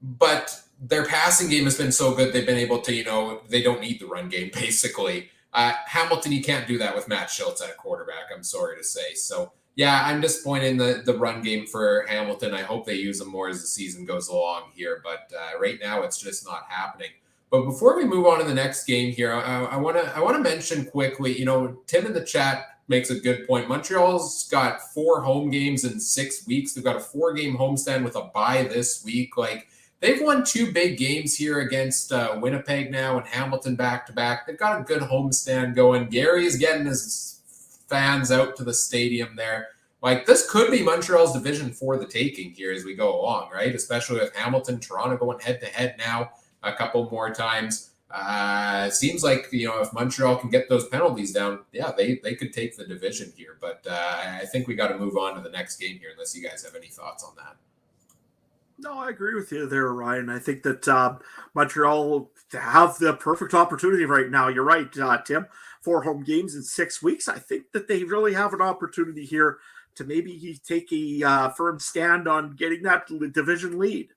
but their passing game has been so good they've been able to, they don't need the run game basically. Hamilton, you can't do that with Matt Schultz at quarterback, I'm sorry to say. So yeah, I'm disappointed in the run game for Hamilton. I hope they use them more as the season goes along here, but right now it's just not happening. But before we move on to the next game here, I want to mention quickly, Tim in the chat makes a good point. Montreal's got 4 home games in 6 weeks. They've got a 4-game homestand with a bye this week. Like, they've won 2 big games here against Winnipeg now and Hamilton back-to-back. They've got a good homestand going. Gary's getting his fans out to the stadium there. Like, this could be Montreal's division for the taking here as we go along, right? Especially with Hamilton, Toronto going head-to-head now a couple more times. It seems like, if Montreal can get those penalties down, yeah, they could take the division here. But I think we got to move on to the next game here, unless you guys have any thoughts on that. No, I agree with you there, Ryan. I think that Montreal have the perfect opportunity right now. You're right, Tim. 4 home games in 6 weeks. I think that they really have an opportunity here to maybe take a firm stand on getting that division lead.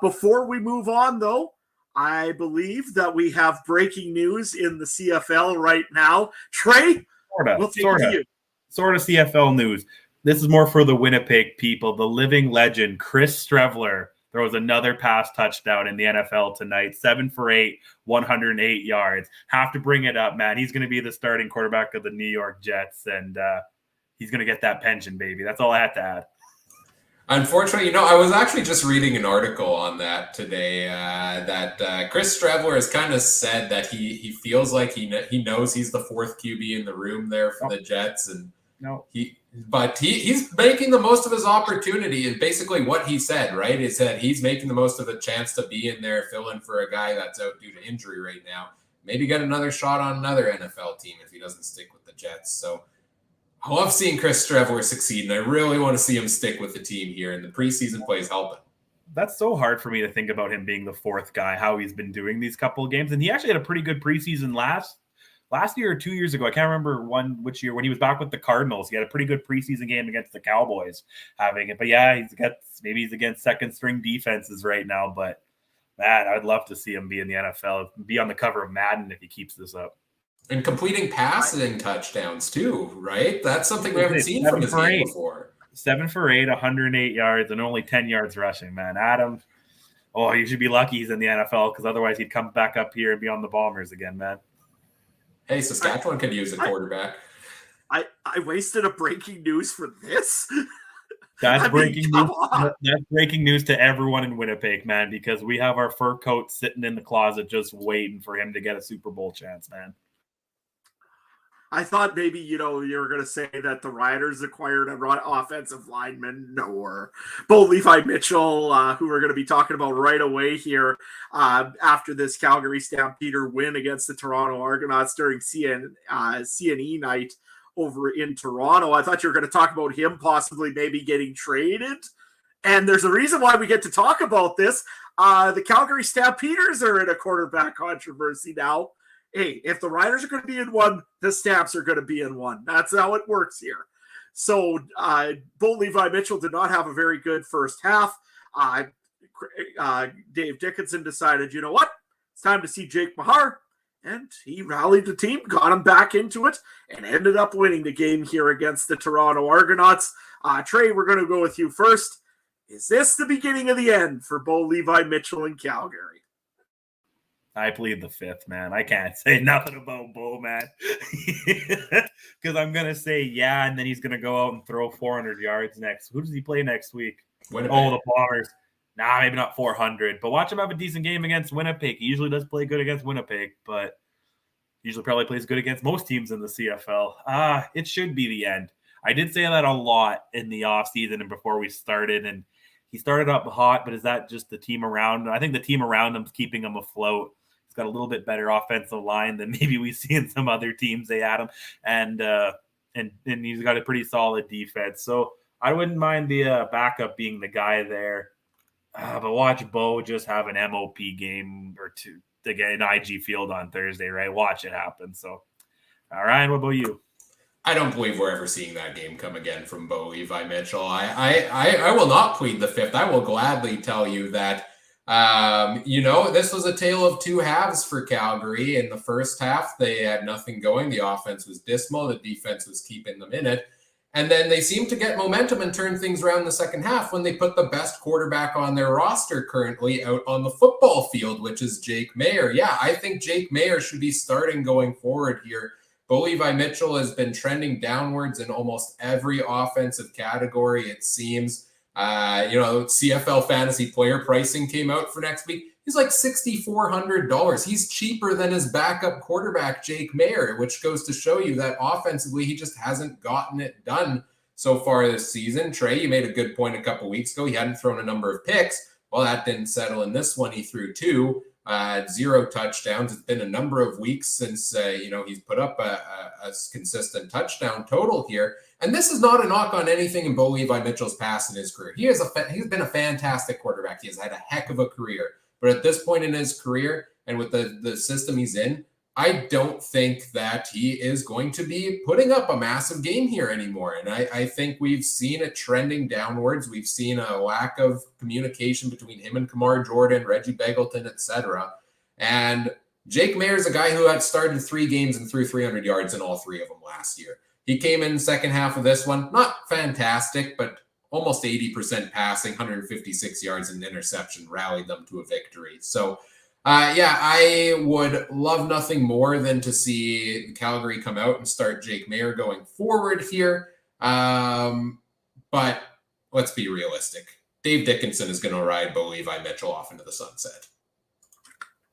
Before we move on, though, I believe that we have breaking news in the CFL right now. Trey, we'll take it to you. Sort of CFL news. This is more for the Winnipeg people. The living legend, Chris Strevler, throws another pass touchdown in the NFL tonight. 7 for 8, 108 yards. Have to bring it up, man. He's going to be the starting quarterback of the New York Jets, and he's going to get that pension, baby. That's all I had to add. Unfortunately, I was actually just reading an article on that today that Chris Strevler has kind of said that he feels like he knows he's the 4th QB in the room there for the Jets, and he's making the most of his opportunity. And basically what he said, right, is that he's making the most of a chance to be in there, fill in for a guy that's out due to injury right now. Maybe get another shot on another NFL team if he doesn't stick with the Jets. So I love seeing Chris Strevler succeed, and I really want to see him stick with the team here, and the preseason plays helping. that's so hard for me to think about him being the fourth guy, how he's been doing these couple of games. And he actually had a pretty good preseason last year or 2 years ago. I can't remember which year, when he was back with the Cardinals. He had a pretty good preseason game against the Cowboys having it. But yeah, maybe he's against second string defenses right now. But man, I'd love to see him be in the NFL, be on the cover of Madden if he keeps this up. And completing passing touchdowns too, right? That's something we haven't seen from his game before. 7 for 8, 108 yards, and only 10 yards rushing, man. Adam, you should be lucky he's in the NFL, because otherwise he'd come back up here and be on the Bombers again, man. Hey, Saskatchewan could use a quarterback. I wasted a breaking news for this? That's breaking news. That's breaking news to everyone in Winnipeg, man, because we have our fur coat sitting in the closet just waiting for him to get a Super Bowl chance, man. I thought maybe, you were going to say that the Riders acquired an offensive lineman or Bo Levi Mitchell, who we're going to be talking about right away here after this Calgary Stampeder win against the Toronto Argonauts during CNE night over in Toronto. I thought you were going to talk about him possibly maybe getting traded. And there's a reason why we get to talk about this. The Calgary Stampeders are in a quarterback controversy now. Hey, if the Riders are going to be in one, the Stamps are going to be in one. That's how it works here. So, Bo Levi Mitchell did not have a very good first half. Dave Dickinson decided, you know what? It's time to see Jake Mahar. And he rallied the team, got him back into it, and ended up winning the game here against the Toronto Argonauts. Trey, we're going to go with you first. Is this the beginning of the end for Bo Levi Mitchell in Calgary? I plead the fifth, man. I can't say nothing about Bo, man. Because I'm going to say yeah, and then he's going to go out and throw 400 yards next. Who does he play next week? Winnipeg. Oh, the Bombers. Nah, maybe not 400. But watch him have a decent game against Winnipeg. He usually does play good against Winnipeg, but usually probably plays good against most teams in the CFL. It should be the end. I did say that a lot in the offseason and before we started, and he started up hot, but is that just the team around him? I think the team around him is keeping him afloat. He's got a little bit better offensive line than maybe we see in some other teams they had him, and he's got a pretty solid defense. So I wouldn't mind the backup being the guy there. But watch Bo just have an MOP game or two to get an IG Field on Thursday, right? Watch it happen. So, Ryan, what about you? I don't believe we're ever seeing that game come again from Bo Levi Mitchell. I will not plead the fifth. I will gladly tell you that, this was a tale of two halves for Calgary. In the first half, they had nothing going. The offense was dismal. The defense was keeping them in it. And then they seemed to get momentum and turn things around in the second half when they put the best quarterback on their roster currently out on the football field, which is Jake Maier. Yeah, I think Jake Maier should be starting going forward here. Bo Levi Mitchell has been trending downwards in almost every offensive category, it seems. CFL Fantasy player pricing came out for next week. He's like $6,400. He's cheaper than his backup quarterback, Jake Maier, which goes to show you that offensively, he just hasn't gotten it done so far this season. Trey, you made a good point a couple weeks ago. He hadn't thrown a number of picks. Well, that didn't settle in this one. He threw 2, 0 touchdowns. It's been a number of weeks since, he's put up a consistent touchdown total here. And this is not a knock on anything in Bo Levi Mitchell's past in his career. He's been a fantastic quarterback. He has had a heck of a career. But at this point in his career and with the system he's in, I don't think that he is going to be putting up a massive game here anymore. And I think we've seen it trending downwards. We've seen a lack of communication between him and Kamar Jordan, Reggie Begelton, etc. And Jake Maier is a guy who had started 3 games and threw 300 yards in all 3 of them last year. He came in the second half of this one, not fantastic, but almost 80% passing, 156 yards and interception, rallied them to a victory. So, I would love nothing more than to see Calgary come out and start Jake Maier going forward here. But let's be realistic. Dave Dickinson is going to ride Bo Levi Mitchell off into the sunset.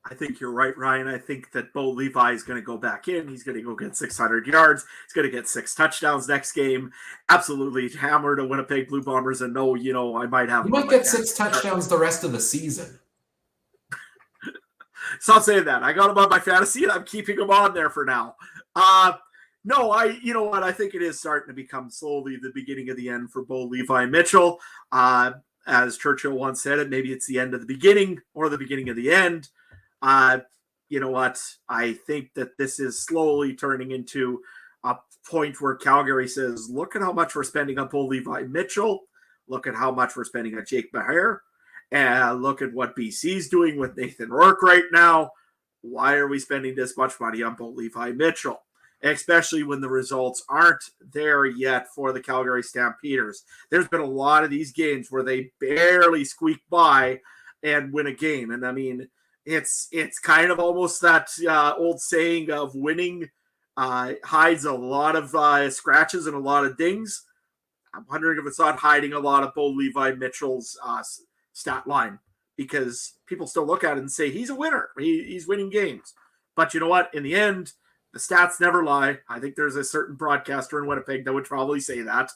I think you're right, Ryan. I think that Bo Levi is going to go back in. He's going to go get 600 yards. He's going to get 6 touchdowns next game. Absolutely hammer the Winnipeg Blue Bombers. And I might have... He might get 6 touchdowns the rest of the season. Stop saying that. I got him on my fantasy, and I'm keeping him on there for now. You know what? I think it is starting to become slowly the beginning of the end for Bo Levi Mitchell. as Churchill once said it, maybe it's the end of the beginning or the beginning of the end. You know what? I think that this is slowly turning into a point where Calgary says, look at how much we're spending on Bo Levi Mitchell. Look at how much we're spending on Jake Maher. And look at what BC's doing with Nathan Rourke right now. Why are we spending this much money on Bo Levi Mitchell? Especially when the results aren't there yet for the Calgary Stampeders. There's been a lot of these games where they barely squeak by and win a game. And I mean, it's kind of almost that old saying of winning hides a lot of scratches and a lot of dings. I'm wondering if it's not hiding a lot of Bo Levi Mitchell's stat line, because people still look at it and say he's a winner. He's winning games. But you know what? In the end, the stats never lie. I think there's a certain broadcaster in Winnipeg that would probably say that.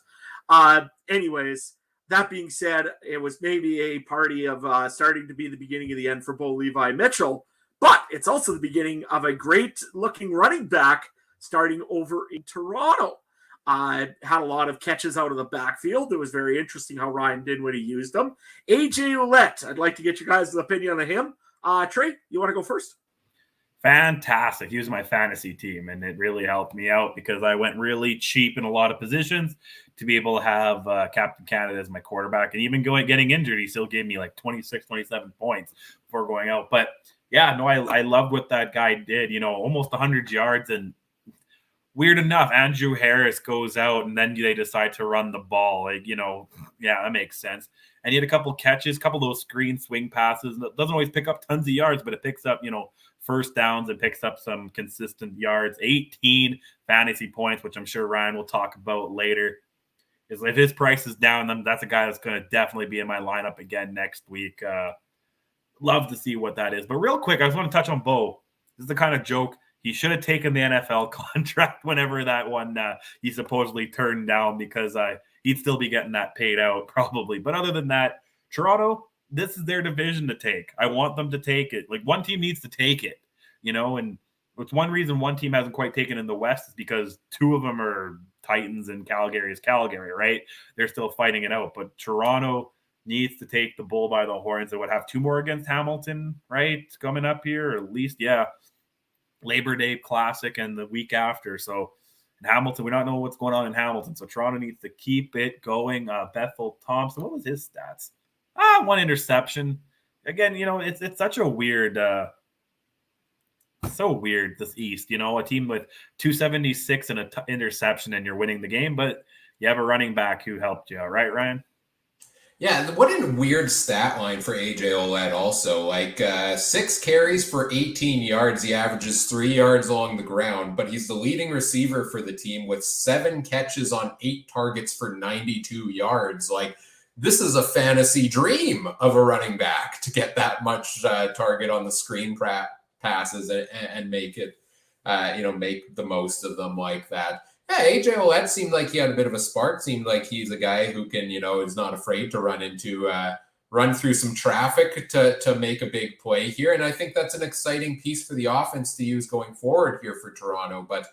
Anyways, that being said, it was maybe a party of starting to be the beginning of the end for Bo Levi Mitchell, but it's also the beginning of a great-looking running back starting over in Toronto. Had a lot of catches out of the backfield. It was very interesting how Ryan did when he used them. AJ Ouellette, I'd like to get you guys' opinion on him. Trey, you want to go first? Fantastic. He was my fantasy team, and it really helped me out because I went really cheap in a lot of positions to be able to have Captain Canada as my quarterback. And even getting injured, he still gave me like 26, 27 points before going out. But yeah, no, I loved what that guy did. You know, almost 100 yards, and weird enough, Andrew Harris goes out and then they decide to run the ball. Like, you know, yeah, that makes sense. And he had a couple catches, a couple of those screen swing passes. It doesn't always pick up tons of yards, but it picks up, you know, first downs and picks up some consistent yards. 18 fantasy points, which I'm sure Ryan will talk about later. Is if his price is down, then that's a guy that's going to definitely be in my lineup again next week. Love to see what that is. But real quick, I just want to touch on Bo. This is the kind of joke. He should have taken the NFL contract whenever that one he supposedly turned down, because he'd still be getting that paid out probably. But other than that, Toronto, this is their division to take. I want them to take it. Like, one team needs to take it, you know, and it's one reason one team hasn't quite taken in the West is because two of them are Titans and Calgary is Calgary, right? They're still fighting it out. But Toronto needs to take the bull by the horns. They would have two more against Hamilton, right? Coming up here, or at least, yeah. Labor Day Classic and the week after. So in Hamilton, we don't know what's going on in Hamilton. So Toronto needs to keep it going. Bethel Thompson, what was his stats? One interception. Again, you know, it's such a weird, so weird, this East. You know, a team with 276 and an interception and you're winning the game, but you have a running back who helped you out, right, Ryan? Yeah, what a weird stat line for AJ Ouellette also. Like 6 carries for 18 yards. He averages 3 yards along the ground, but he's the leading receiver for the team with 7 catches on 8 targets for 92 yards. Like, this is a fantasy dream of a running back to get that much target on the screen passes and make it, make the most of them like that. Yeah, AJ Ouellette seemed like he had a bit of a spark. Seemed like he's a guy who can, is not afraid to run through some traffic to make a big play here. And I think that's an exciting piece for the offense to use going forward here for Toronto. But,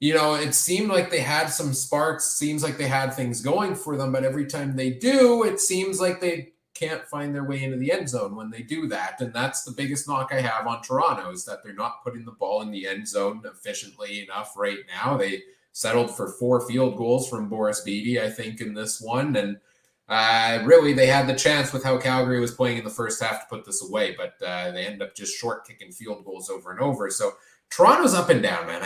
it seemed like they had some sparks. Seems like they had things going for them. But every time they do, it seems like they can't find their way into the end zone when they do that. And that's the biggest knock I have on Toronto, is that they're not putting the ball in the end zone efficiently enough right now. They settled for 4 field goals from Boris Beatty, I think, in this one. And really, they had the chance with how Calgary was playing in the first half to put this away, but they ended up just short kicking field goals over and over. So Toronto's up and down, man.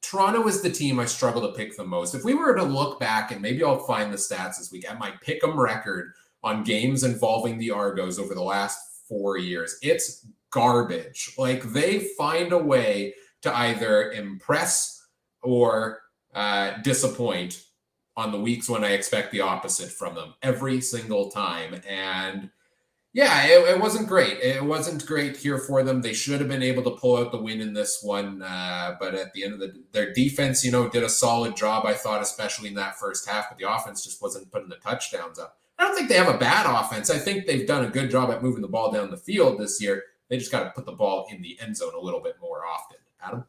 Toronto is the team I struggle to pick the most. If we were to look back, and maybe I'll find the stats this week, at my pick'em record on games involving the Argos over the last 4 years, it's garbage. Like, they find a way to either impress or disappoint on the weeks when I expect the opposite from them every single time. And yeah, it wasn't great. It wasn't great here for them. They should have been able to pull out the win in this one. But at the end of their defense, did a solid job, I thought, especially in that first half. But the offense just wasn't putting the touchdowns up. I don't think they have a bad offense. I think they've done a good job at moving the ball down the field this year. They just got to put the ball in the end zone a little bit more often. Adam?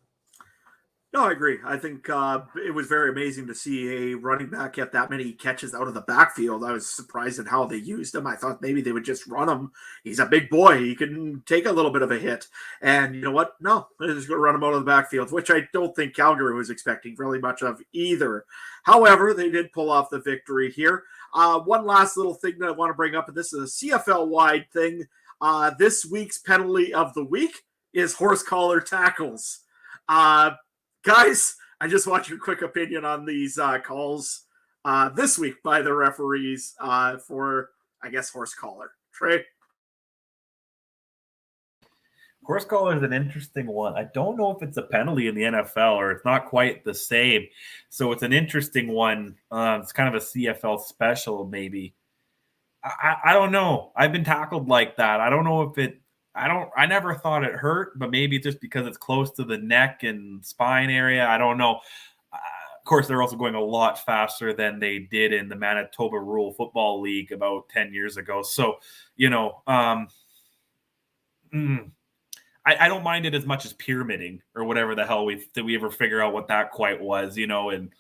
No, I agree. I think it was very amazing to see a running back get that many catches out of the backfield. I was surprised at how they used him. I thought maybe they would just run him. He's a big boy. He can take a little bit of a hit. And you know what? No, they're just going to run him out of the backfield, which I don't think Calgary was expecting really much of either. However, they did pull off the victory here. One last little thing that I want to bring up, and this is a CFL-wide thing. This week's penalty of the week is horse collar tackles. Guys, I just want your quick opinion on these calls this week by the referees for, I guess, horse collar. Trey? Horse collar is an interesting one. I don't know if it's a penalty in the NFL or it's not quite the same. So it's an interesting one. It's kind of a CFL special, maybe. I don't know. I've been tackled like that. I don't know if it I never thought it hurt, but maybe just because it's close to the neck and spine area. I don't know. Of course, they're also going a lot faster than they did in the Manitoba Rural Football League about 10 years ago. So, I don't mind it as much as pyramiding or whatever the hell did we ever figure out what that quite was, and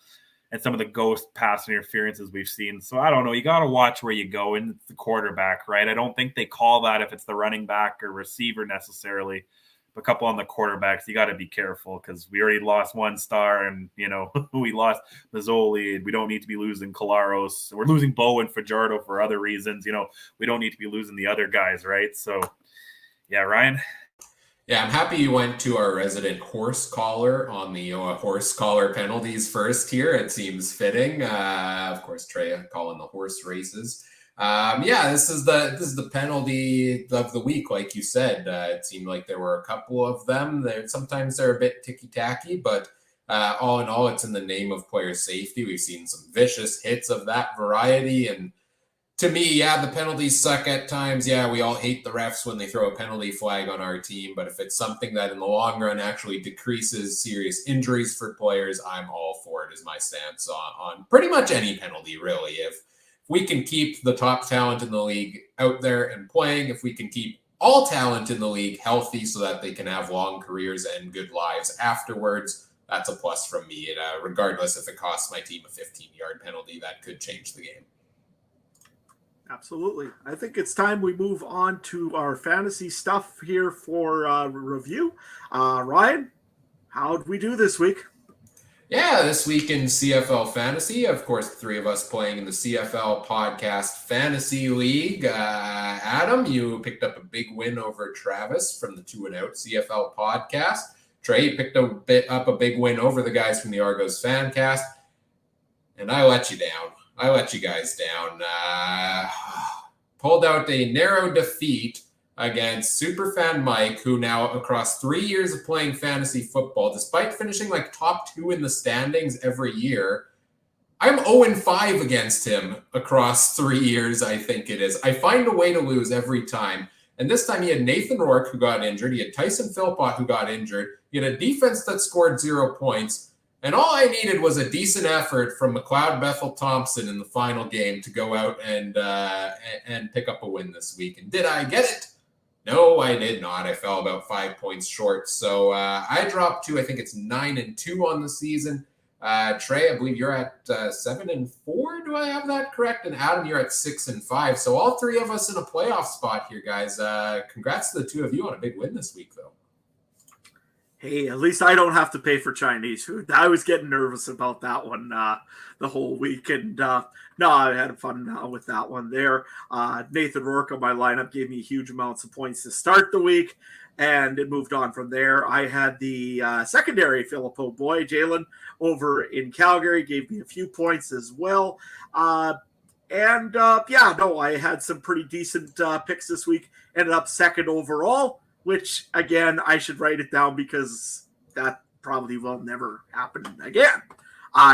some of the ghost pass interferences we've seen. So I don't know. You got to watch where you go, and it's the quarterback, right? I don't think they call that if it's the running back or receiver necessarily. But a couple on the quarterbacks, you got to be careful because we already lost one star, and we lost Mazzoli. We don't need to be losing Colaros. We're losing Bo and Fajardo for other reasons. We don't need to be losing the other guys, right? So, yeah, Ryan. Yeah, I'm happy you went to our resident horse collar on the horse collar penalties first here. It seems fitting. Of course, Trey calling the horse races. This is the penalty of the week, like you said. It seemed like there were a couple of them. Sometimes they're a bit ticky-tacky, but all in all, it's in the name of player safety. We've seen some vicious hits of that variety, and to me, the penalties suck at times. We all hate the refs when they throw a penalty flag on our team. But if it's something that in the long run actually decreases serious injuries for players, I'm all for it, is my stance on pretty much any penalty, really. If we can keep the top talent in the league out there and playing, if we can keep all talent in the league healthy so that they can have long careers and good lives afterwards, that's a plus from me. And, regardless if it costs my team a 15-yard penalty, that could change the game. Absolutely. I think it's time we move on to our fantasy stuff here for review. Ryan, how'd we do this week? This week in CFL Fantasy, of course, the three of us playing in the CFL Podcast Fantasy League. Adam, you picked up a big win over Travis from the 2 and Out CFL Podcast. Trey, you picked up a big win over the guys from the Argos Fancast. And I let you down. I let you guys down. Pulled out a narrow defeat against Superfan Mike, who now across 3 years of playing fantasy football, despite finishing like top 2 in the standings every year, I'm 0-5 against him across 3 years, I think it is. I find a way to lose every time. And this time he had Nathan Rourke, who got injured. He had Tyson Philpott, who got injured. He had a defense that scored 0 points. And all I needed was a decent effort from McLeod Bethel Thompson in the final game to go out and pick up a win this week. And did I get it? No, I did not. I fell about 5 points short. So I dropped to, I think it's 9-2 on the season. Trey, I believe you're at 7-4. Do I have that correct? And Adam, you're at 6-5. So all three of us in a playoff spot here, guys. Congrats to the two of you on a big win this week, though. Hey, at least I don't have to pay for Chinese food. I was getting nervous about that one the whole week. And no, I had fun with that one there. Nathan Rourke on my lineup gave me huge amounts of points to start the week, and it moved on from there. I had the secondary Filippo boy, Jalen, over in Calgary, gave me a few points as well. I had some pretty decent picks this week. Ended up second overall, which, again, I should write it down because that probably will never happen again.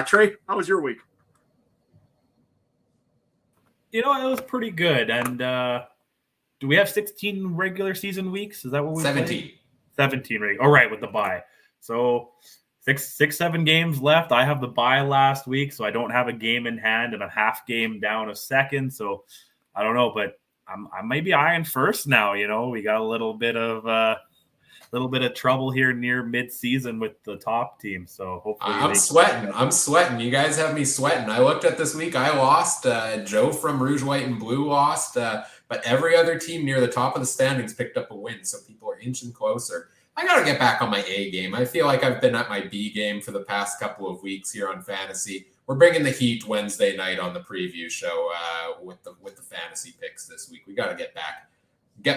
Trey, how was your week? It was pretty good. And do we have 16 regular season weeks? Is that what we 17. Played? 17 regular. All right, with the bye. So 7 games left. I have the bye last week, so I don't have a game in hand and a half game down a second. So I don't know, but I might be eyeing first now. We got a little bit of little bit of trouble here near mid-season with the top team. So hopefully I'm sweating. You guys have me sweating. I looked at this week. I lost. Joe from Rouge, White, and Blue lost. But every other team near the top of the standings picked up a win. So people are inching closer. I got to get back on my A game. I feel like I've been at my B game for the past couple of weeks here on fantasy. We're bringing the heat Wednesday night on the preview show with the fantasy picks this week. We got to get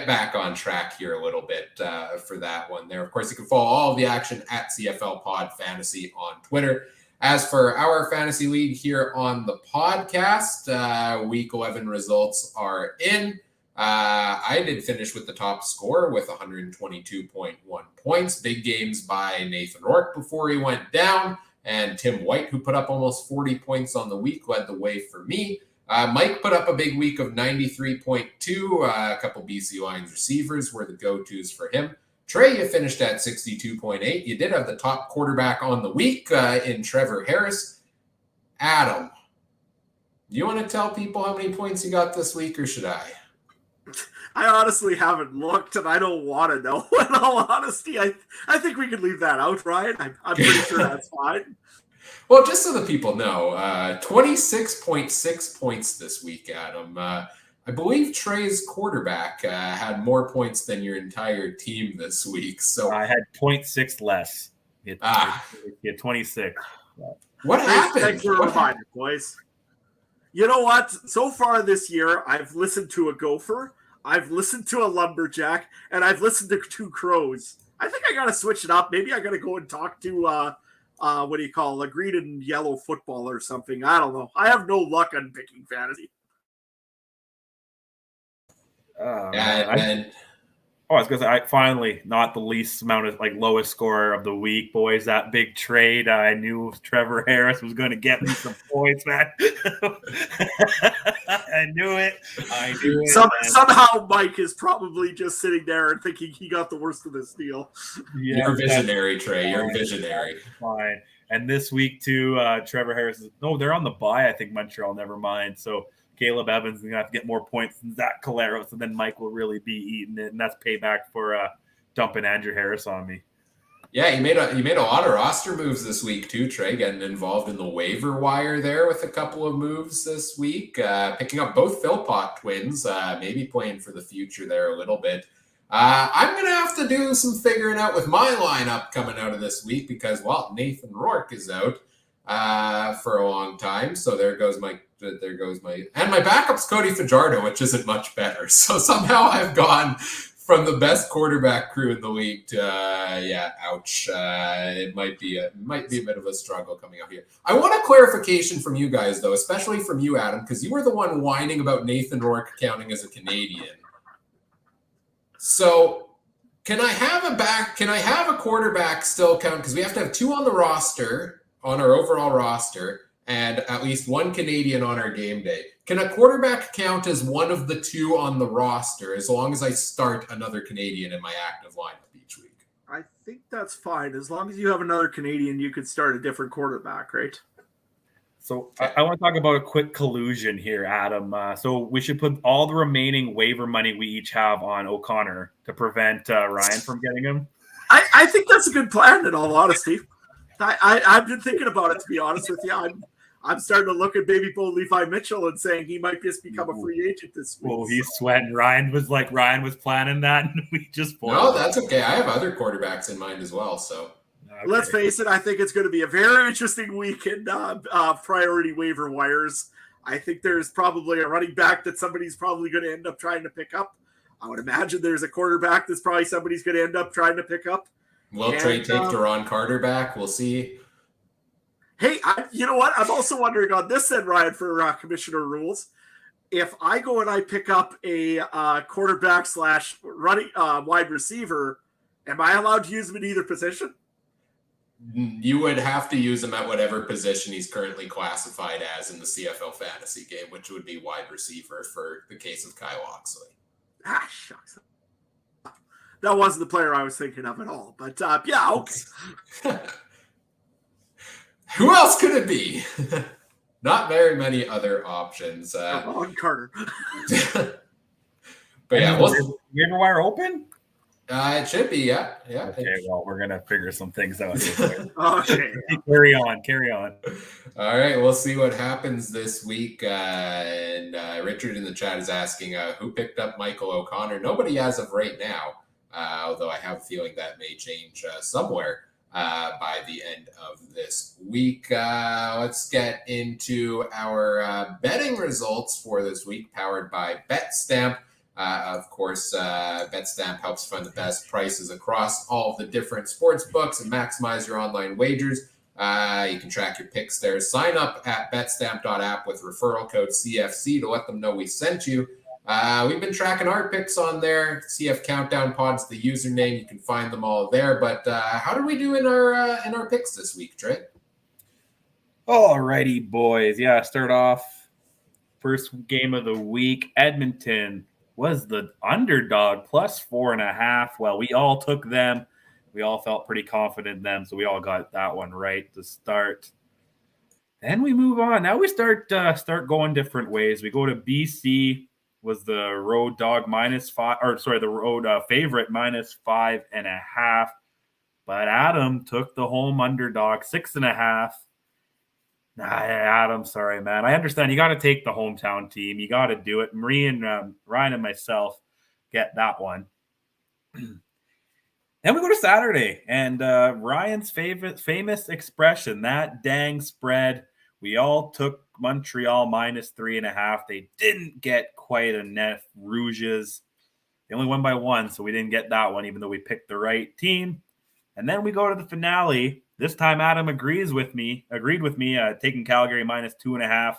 back on track here a little bit for that one there. Of course, you can follow all of the action at CFL Pod Fantasy on Twitter. As for our fantasy league here on the podcast, week 11 results are in. I did finish with the top score with 122.1 points. Big games by Nathan Rourke before he went down. And Tim White, who put up almost 40 points on the week, led the way for me. Mike put up a big week of 93.2. A couple BC Lions receivers were the go-tos for him. Trey, you finished at 62.8. You did have the top quarterback on the week in Trevor Harris. Adam, do you want to tell people how many points you got this week, or should I? I honestly haven't looked, and I don't want to know. In all honesty, I think we could leave that out, Ryan. I'm pretty sure that's fine. Well, just so the people know, 26.6 points this week, Adam. I believe Trey's quarterback had more points than your entire team this week. So I had 0.6 less. You had 26. What happened? Thanks for reminding, boys. You know what? So far this year, I've listened to a gopher, I've listened to a lumberjack, and I've listened to 2 crows. I think I got to switch it up. Maybe I got to go and talk to, a green and yellow football or something. I don't know. I have no luck on picking fantasy. I was going to say, finally, not the least amount of lowest scorer of the week, boys. That big trade, I knew Trevor Harris was going to get me some points, man. I knew it. Somehow Mike is probably just sitting there and thinking he got the worst of this deal. Yeah, you're visionary, Trey. You're visionary. Fine. And this week, too, Trevor Harris they're on the bye, I think, Montreal. Never mind. So Caleb Evans is going to have to get more points than Zach Caleros, and then Mike will really be eating it, and that's payback for dumping Andrew Harris on me. Yeah, you made a lot of roster moves this week too, Trey, getting involved in the waiver wire there with a couple of moves this week, picking up both Philpott twins, maybe playing for the future there a little bit. I'm going to have to do some figuring out with my lineup coming out of this week because, Nathan Rourke is out for a long time, so there goes my backup's Cody Fajardo, which isn't much better. So somehow I've gone from the best quarterback crew in the league to ouch. It might be a bit of a struggle coming out here. I want a clarification from you guys though, especially from you, Adam, because you were the one whining about Nathan Rourke counting as a Canadian. So can I have a quarterback still count? Because we have to have 2 on the roster, on our overall roster, and at least 1 Canadian on our game day. Can a quarterback count as one of the 2 on the roster as long as I start another Canadian in my active lineup each week? I think that's fine. As long as you have another Canadian, you could start a different quarterback, right? So I want to talk about a quick collusion here, Adam. So we should put all the remaining waiver money we each have on O'Connor to prevent Ryan from getting him. I think that's a good plan, in all honesty. I've been thinking about it, to be honest with you. I'm starting to look at baby Bo Levi Mitchell and saying he might just become a free agent this week. Oh, he's sweating. Ryan was planning that, and we just No, that's okay. I have other quarterbacks in mind as well, so. Okay. Let's face it, I think it's going to be a very interesting week in priority waiver wires. I think there's probably a running back that somebody's probably going to end up trying to pick up. I would imagine there's a quarterback that's probably somebody's going to end up trying to pick up. Will Trey take Deron Carter back? We'll see. Hey, you know what? I'm also wondering on this end, Ryan, for commissioner rules. If I go and I pick up a quarterback / running wide receiver, am I allowed to use him in either position? You would have to use him at whatever position he's currently classified as in the CFL Fantasy game, which would be wide receiver for the case of Kyle Oxley. Ah, shucks. That wasn't the player I was thinking of at all. But, yeah, okay. Who else could it be? Not very many other options. On Carter. But yeah, waiver wire open? It should be, yeah. Okay, well, we're gonna figure some things out here. Okay. Carry on. All right, we'll see what happens this week. And Richard in the chat is asking who picked up Michael O'Connor. Nobody as of right now, although I have a feeling that may change somewhere by the end of this week. Let's get into our betting results for this week, powered by Betstamp. Of course, Betstamp helps find the best prices across all of the different sports books and maximize your online wagers. You can track your picks there. Sign up at betstamp.app with referral code CFC to let them know we sent you. We've been tracking our picks on there. CF Countdown Pod's the username. You can find them all there. But how did we do in our picks this week, Trey? Alrighty, boys. Yeah, start off. First game of the week. Edmonton was the underdog, plus 4.5. Well, we all took them. We all felt pretty confident in them, so we all got that one right to start. Then we move on. Now we start going different ways. We go to BC, was the road dog the road favorite -5.5. But Adam took the home underdog 6.5. Adam, sorry, man. I understand you got to take the hometown team. You got to do it. Marie and Ryan and myself get that one. Then we go to Saturday, and Ryan's famous expression, that dang spread. We all took Montreal -3.5. They didn't get quite enough rouges. They only won by 1, so we didn't get that one, even though we picked the right team. And then we go to the finale. This time, Adam agreed with me, taking Calgary -2.5.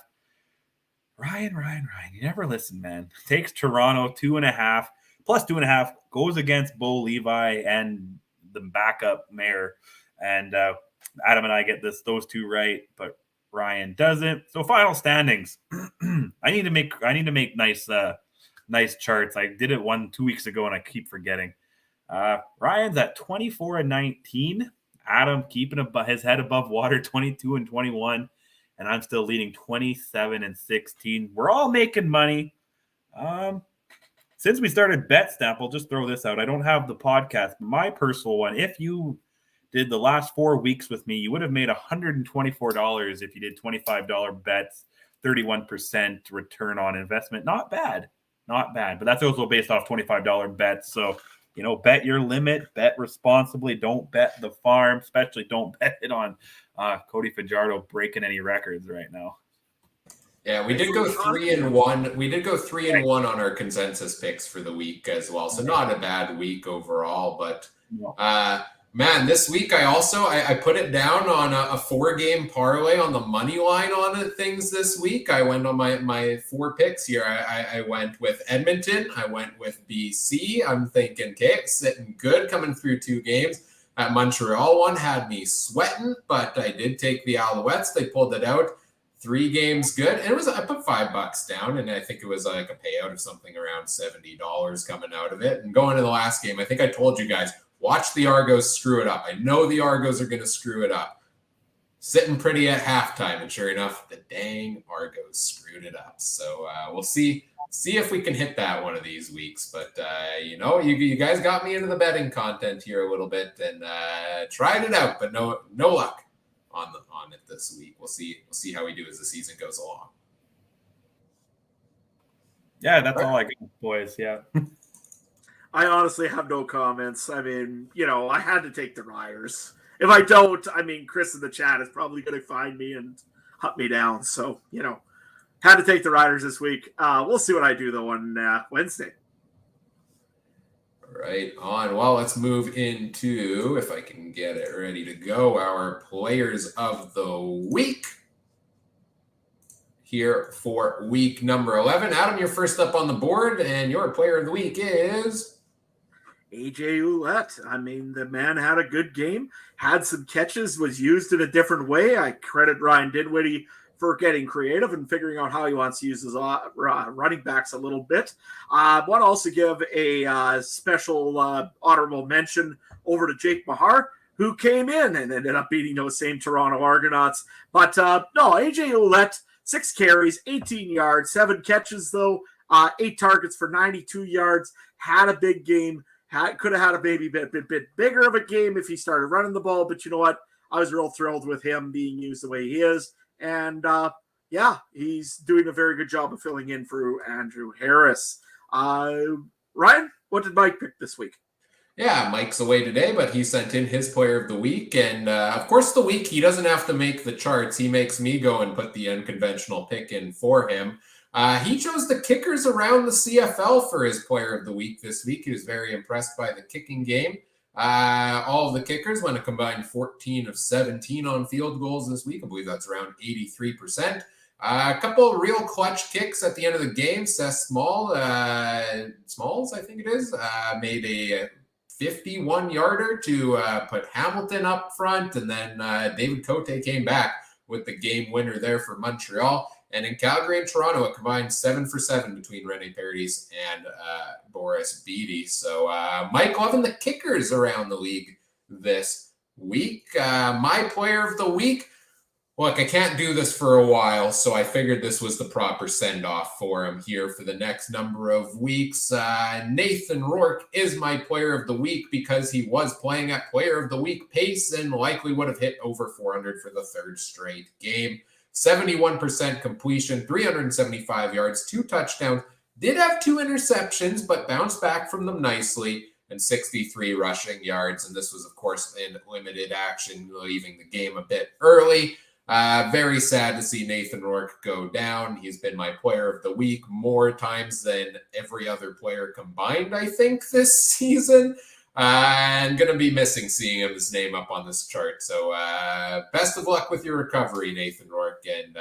Ryan, you never listen, man. Takes Toronto 2.5, plus 2.5, goes against Bo Levi and the backup mayor. And Adam and I get those two right, but Ryan doesn't. So final standings. I need to make nice charts. I did it 2 weeks ago, and I keep forgetting. Ryan's at 24-19. Adam keeping his head above water, 22-21, and I'm still leading 27-16. We're all making money. Since we started Betstamp, I'll just throw this out. I don't have the podcast, but my personal one, if you did the last 4 weeks with me, you would have made $124 if you did $25 bets, 31% return on investment. Not bad. But that's also based off $25 bets. So, bet your limit, bet responsibly. Don't bet the farm, especially don't bet it on Cody Fajardo breaking any records right now. Yeah, we did go 3-1. We did go 3-1 on our consensus picks for the week as well. So not a bad week overall, but man, this week I put it down on a 4-game parlay on the money line on things this week. I went on my 4 picks here. I went with Edmonton. I went with BC. I'm thinking, okay, sitting good coming through 2 games. Montreal one had me sweating, but I did take the Alouettes. They pulled it out. 3 games good. And I put $5 down, and I think it was like a payout of something around $70 coming out of it. And going to the last game, I think I told you guys, watch the Argos screw it up. I know the Argos are going to screw it up. Sitting pretty at halftime, and sure enough, the dang Argos screwed it up. So we'll see if we can hit that one of these weeks. But you guys got me into the betting content here a little bit and tried it out, but no luck on it this week. We'll see how we do as the season goes along. Yeah, that's all I got, boys. Yeah. I honestly have no comments. I mean, I had to take the Riders. If I don't, Chris in the chat is probably going to find me and hunt me down. So, had to take the Riders this week. We'll see what I do, though, on Wednesday. Right on. Well, let's move into, if I can get it ready to go, our players of the week here for week number 11. Adam, you're first up on the board, and your player of the week is AJ Ouellette. The man had a good game, had some catches, was used in a different way. I credit Ryan Dinwiddie for getting creative and figuring out how he wants to use his running backs a little bit. I want to also give a special honorable mention over to Jake Mahar, who came in and ended up beating those same Toronto Argonauts. But no, AJ Ouellette, 6 carries, 18 yards, 7 catches, though, 8 targets for 92 yards, had a big game, could have had a bit bigger of a game if he started running the ball. But you know what? I was real thrilled with him being used the way he is. And he's doing a very good job of filling in for Andrew Harris. Ryan, what did Mike pick this week? Yeah, Mike's away today, but he sent in his player of the week. And of course, the week he doesn't have to make the charts. He makes me go and put the unconventional pick in for him. He chose the kickers around the CFL for his player of the week this week. He was very impressed by the kicking game. All of the kickers went a combined 14 of 17 on field goals this week. I believe that's around 83%. A couple of real clutch kicks at the end of the game. Seth Smalls, I think it is, made a 51-yarder to put Hamilton up front, and then David Cote came back with the game winner there for Montreal. And in Calgary and Toronto, a combined 7 for 7 between Rene Paredes and Boris Beatty. So Mike loving the kickers around the league this week. My player of the week, look, I can't do this for a while, so I figured this was the proper send-off for him here for the next number of weeks. Nathan Rourke is my player of the week because he was playing at player of the week pace and likely would have hit over 400 for the third straight game. 71% completion, 375 yards, 2 touchdowns. Did have 2 interceptions, but bounced back from them nicely, and 63 rushing yards. And this was, of course, in limited action, leaving the game a bit early. Very sad to see Nathan Rourke go down. He's been my player of the week more times than every other player combined, I think, this season. I'm going to be missing seeing his name up on this chart. So best of luck with your recovery, Nathan Rourke, and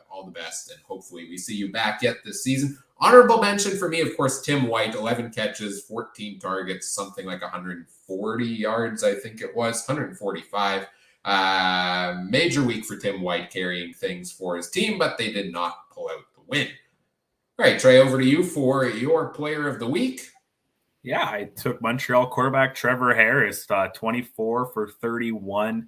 all the best. And hopefully we see you back yet this season. Honorable mention for me, of course, Tim White, 11 catches, 14 targets, something like 140 yards, I think it was, 145. Major week for Tim White carrying things for his team, but they did not pull out the win. All right, Trey, over to you for your player of the week. Yeah, I took Montreal quarterback Trevor Harris, 24 for 31,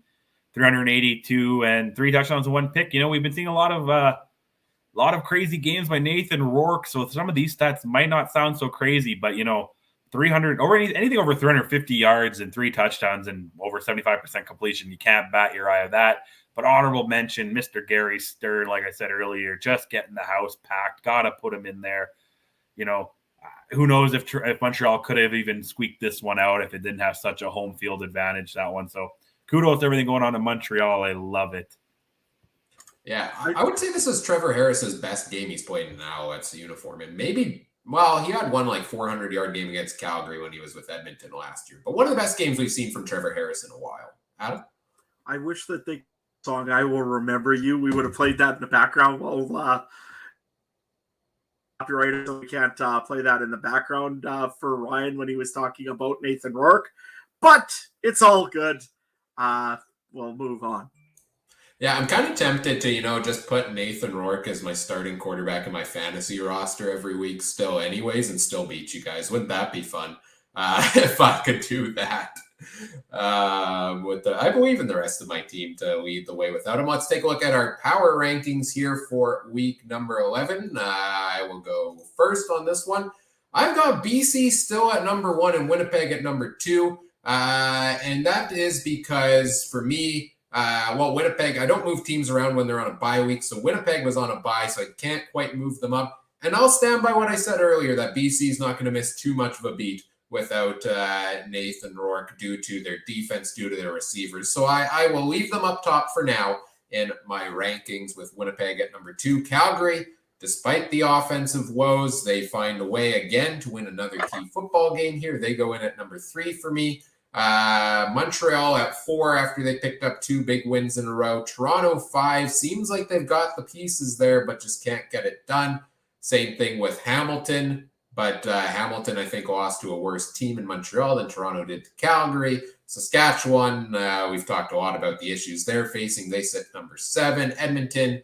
382, and 3 touchdowns and 1 pick. You know, we've been seeing a lot of crazy games by Nathan Rourke, so some of these stats might not sound so crazy, but, you know, 300 or anything over 350 yards and 3 touchdowns and over 75% completion, you can't bat your eye at that. But honorable mention, Mr. Gary Stern, like I said earlier, just getting the house packed. Got to put him in there. You know, who knows if Montreal could have even squeaked this one out if it didn't have such a home field advantage, that one. So kudos to everything going on in Montreal. I love it. Yeah, I would say this is Trevor Harris's best game he's played in an Alouettes uniform. And maybe, well, he had one like 400-yard game against Calgary when he was with Edmonton last year. But one of the best games we've seen from Trevor Harris in a while. Adam? I wish that the song I Will Remember You, we would have played that in the background while copyrighted, so we can't play that in the background for Ryan when he was talking about Nathan Rourke. But it's all good. We'll move on. Yeah, I'm kind of tempted to, just put Nathan Rourke as my starting quarterback in my fantasy roster every week still anyways and still beat you guys. Wouldn't that be fun if I could do that? I believe in the rest of my team to lead the way without him. Let's take a look at our power rankings here for week number 11. I will go first on this one. I've got BC still at number 1 and Winnipeg at number 2. And that is because for me, Winnipeg, I don't move teams around when they're on a bye week. So Winnipeg was on a bye, so I can't quite move them up. And I'll stand by what I said earlier, that BC is not going to miss too much of a beat without Nathan Rourke due to their defense, due to their receivers. So I will leave them up top for now in my rankings with Winnipeg at number 2. Calgary, despite the offensive woes, they find a way again to win another key football game here. They go in at number 3 for me. Montreal at 4 after they picked up 2 big wins in a row. Toronto 5, seems like they've got the pieces there, but just can't get it done. Same thing with Hamilton, but Hamilton, I think, lost to a worse team in Montreal than Toronto did to Calgary. Saskatchewan, we've talked a lot about the issues they're facing. They sit number 7. Edmonton,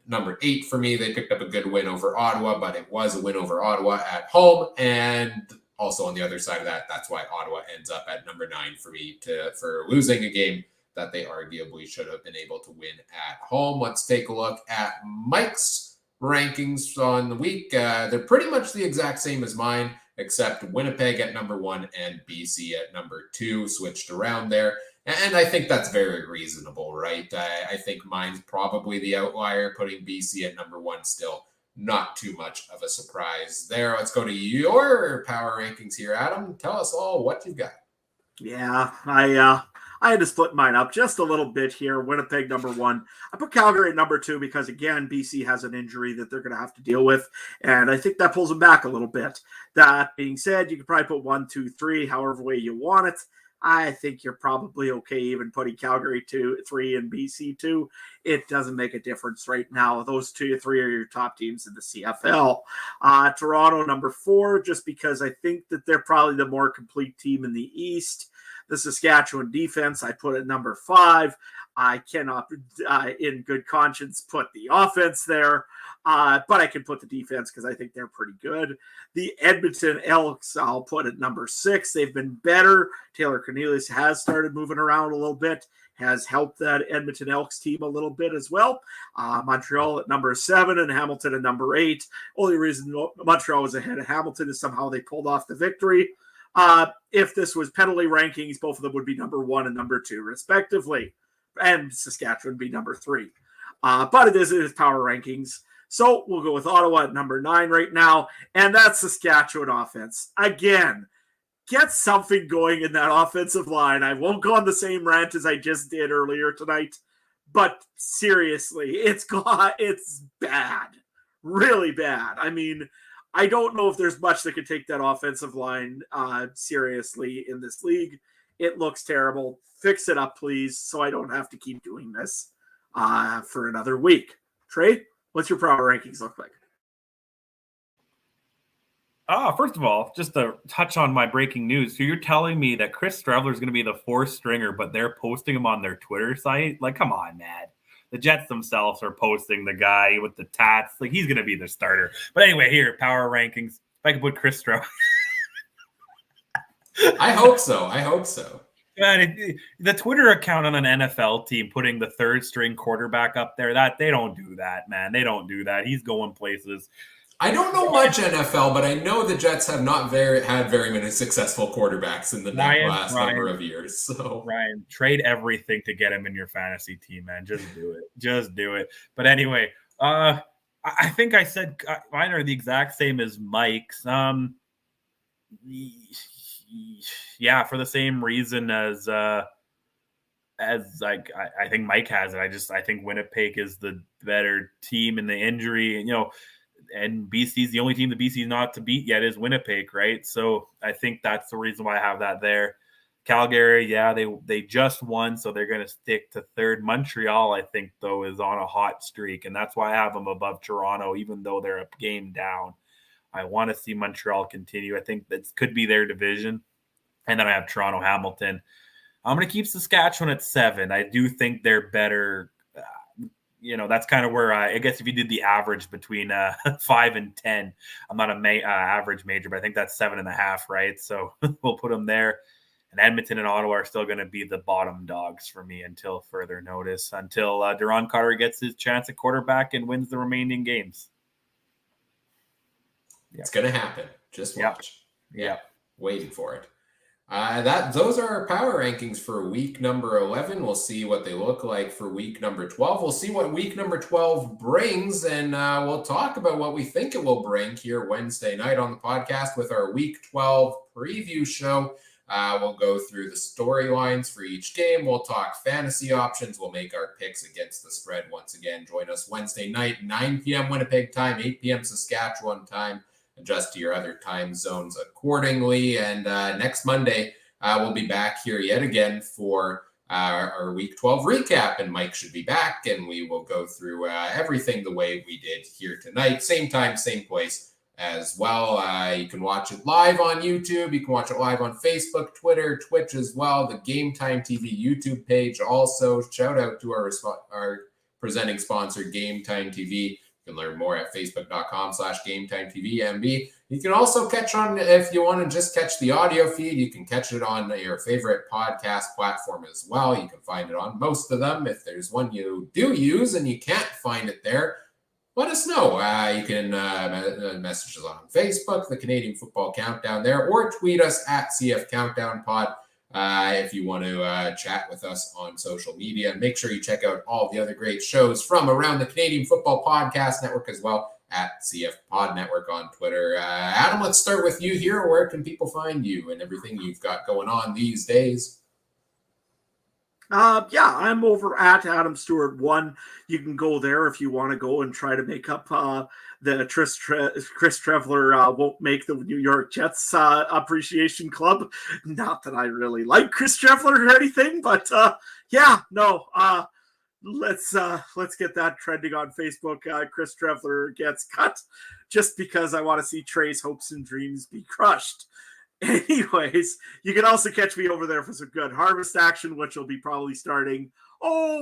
number 8 for me. They picked up a good win over Ottawa, but it was a win over Ottawa at home. And also on the other side of that, that's why Ottawa ends up at number 9 for me for losing a game that they arguably should have been able to win at home. Let's take a look at Mike's rankings on the week. They're pretty much the exact same as mine, except Winnipeg at number 1 and BC at number 2, switched around there. And I think that's very reasonable, right? I think mine's probably the outlier, putting BC at number 1 still. Not too much of a surprise there. Let's go to your power rankings here, Adam. Tell us all what you've got. Yeah, I had to split mine up just a little bit here. Winnipeg number 1. I put Calgary at number 2 because, again, BC has an injury that they're going to have to deal with, and I think that pulls them back a little bit. That being said, you can probably put 1, 2, 3, however way you want it. I think you're probably okay even putting Calgary 2, 3, and BC 2. It doesn't make a difference right now. Those 2 or 3 are your top teams in the CFL. Toronto number 4, just because I think that they're probably the more complete team in the East. The Saskatchewan defense, I put at number 5. I cannot, in good conscience, put the offense there, but I can put the defense because I think they're pretty good. The Edmonton Elks, I'll put at number 6. They've been better. Taylor Cornelius has started moving around a little bit, has helped that Edmonton Elks team a little bit as well. Montreal at number 7 and Hamilton at number 8. Only reason Montreal was ahead of Hamilton is somehow they pulled off the victory. If this was penalty rankings, both of them would be number 1 and number 2, respectively. And Saskatchewan would be number 3. But it is power rankings. So we'll go with Ottawa at number 9 right now. And that's Saskatchewan offense. Again, get something going in that offensive line. I won't go on the same rant as I just did earlier tonight. But seriously, it's bad. Really bad. I mean, I don't know if there's much that could take that offensive line seriously in this league. It looks terrible. Fix it up, please, so I don't have to keep doing this for another week. Trey, what's your power rankings look like? First of all, just to touch on my breaking news. So you're telling me that Chris Streveler is going to be the 4th stringer, but they're posting him on their Twitter site? Like, come on, man. The Jets themselves are posting the guy with the tats. Like, he's going to be the starter. But anyway, here, power rankings. If I could put Chris Streveler. I hope so. Man, the Twitter account on an NFL team putting the 3rd string quarterback up there, that they don't do that, man. They don't do that. He's going places. I don't know much NFL, but I know the Jets have not had very many successful quarterbacks in the last number of years. So Ryan, trade everything to get him in your fantasy team, man. Just do it. Just do it. But anyway, I think I said mine are the exact same as Mike's. Yeah, for the same reason as like I think Mike has it. I think Winnipeg is the better team in the injury, and BC's the only team that BC's not to beat yet is Winnipeg, right? So I think that's the reason why I have that there. Calgary, yeah, they just won, so they're going to stick to 3rd. Montreal, I think, though, is on a hot streak, and that's why I have them above Toronto, even though they're a game down. I want to see Montreal continue. I think that could be their division. And then I have Toronto, Hamilton. I'm going to keep Saskatchewan at 7. I do think they're better. That's kind of where I guess if you did the average between 5 and 10, I'm not an average major, but I think that's 7.5, right? So we'll put them there. And Edmonton and Ottawa are still going to be the bottom dogs for me until further notice, until Duron Carter gets his chance at quarterback and wins the remaining games. It's going to happen. Just watch. Yeah. Waiting for it. Those are our power rankings for week number 11. We'll see what they look like for week number 12. We'll see what week number 12 brings, and we'll talk about what we think it will bring here Wednesday night on the podcast with our week 12 preview show. We'll go through the storylines for each game. We'll talk fantasy options. We'll make our picks against the spread once again. Join us Wednesday night, 9 p.m. Winnipeg time, 8 p.m. Saskatchewan time. Adjust to your other time zones accordingly. And next Monday, we'll be back here yet again for our Week 12 recap. And Mike should be back, and we will go through everything the way we did here tonight. Same time, same place as well. You can watch it live on YouTube. You can watch it live on Facebook, Twitter, Twitch as well. The Game Time TV YouTube page also. Shout out to our presenting sponsor, Game Time TV. You can learn more at facebook.com/GameTimeTVMB. You can also catch on, if you want to just catch the audio feed, you can catch it on your favorite podcast platform as well. You can find it on most of them. If there's one you do use and you can't find it there, let us know. You can message us on Facebook, the Canadian Football Countdown there, or tweet us at CF Countdown Pod if you want to chat with us on social media. Make sure you check out all the other great shows from around the Canadian Football Podcast Network as well at CF Pod Network on Twitter. Adam, let's start with you here. Where can people find you and everything you've got going on these days? I'm over at Adam Stewart 1. You can go there if you want to go and try to make up the Chris Trevler won't make the New York Jets appreciation club. Not that I really like Chris Trevler or anything, but let's get that trending on Facebook. Chris Trevler gets cut just because I want to see Trey's hopes and dreams be crushed. Anyways, you can also catch me over there for some good harvest action, which will be probably starting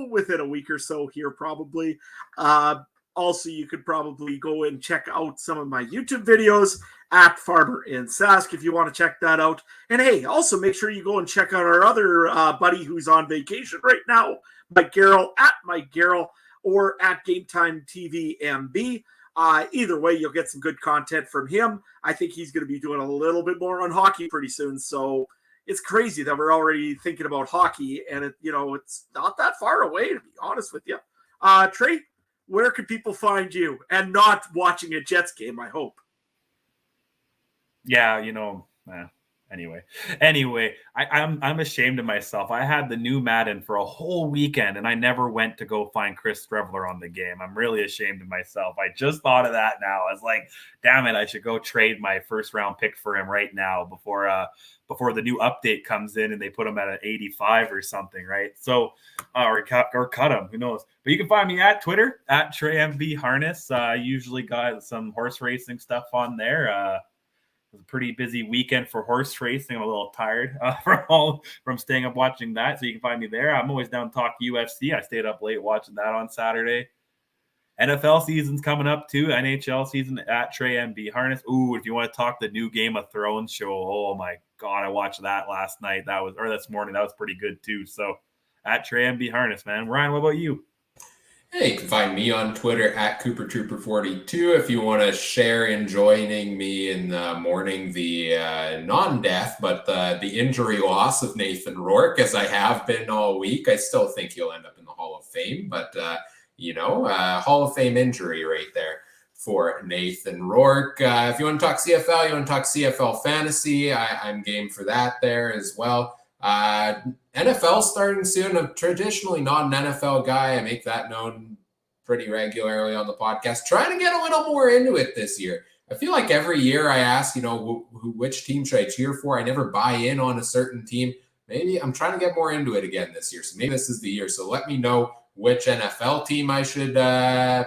within a week or so here probably. Also, you could probably go and check out some of my YouTube videos at Farmer in Sask if you want to check that out. And hey, also make sure you go and check out our other buddy who's on vacation right now, Mike Garrell, at Mike Garrell, or at Game Time TV MB. Either way, you'll get some good content from him. I think he's going to be doing a little bit more on hockey pretty soon. So it's crazy that we're already thinking about hockey, and it's not that far away, to be honest with you. Trey, where can people find you? And not watching a Jets game, I hope. Yeah, Anyway, I'm ashamed of myself. I had the new Madden for a whole weekend, and I never went to go find Chris Trevler on the game. I'm really ashamed of myself. I just thought of that now. I was like, damn it, I should go trade my first-round pick for him right now before the new update comes in and they put him at an 85 or something, right? So, or cut him, who knows? But you can find me at Twitter, at TreyMV Harness. Usually got some horse racing stuff on there. A pretty busy weekend for horse racing. I'm a little tired from staying up watching that. So you can find me there. I'm always down to talk UFC. I stayed up late watching that on Saturday. NFL season's coming up too. NHL season at Trey MB Harness. Ooh, if you want to talk the new Game of Thrones show, oh my God, I watched that last night. This morning. That was pretty good too. So at Trey MB Harness, man. Ryan, what about you? Hey, you can find me on Twitter at CooperTrooper42 if you want to share in joining me in mourning the non-death, but the injury loss of Nathan Rourke, as I have been all week. I still think he'll end up in the Hall of Fame, but, Hall of Fame injury right there for Nathan Rourke. If you want to talk CFL, you want to talk CFL Fantasy, I'm game for that there as well. NFL starting soon. I'm traditionally not an NFL guy. I make that known pretty regularly on the podcast. Trying to get a little more into it this year. I feel like every year I ask, which team should I cheer for? I never buy in on a certain team. Maybe I'm trying to get more into it again this year. So maybe this is the year. So let me know which NFL team I should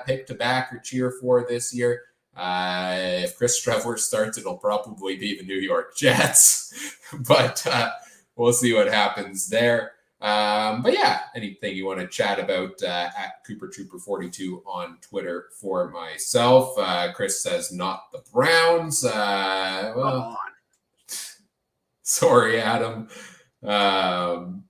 pick to back or cheer for this year. If Chris Trevler starts, it'll probably be the New York Jets. But we'll see what happens there. But yeah, anything you want to chat about at CooperTrooper42 on Twitter for myself. Chris says not the Browns. Sorry, Adam. I'm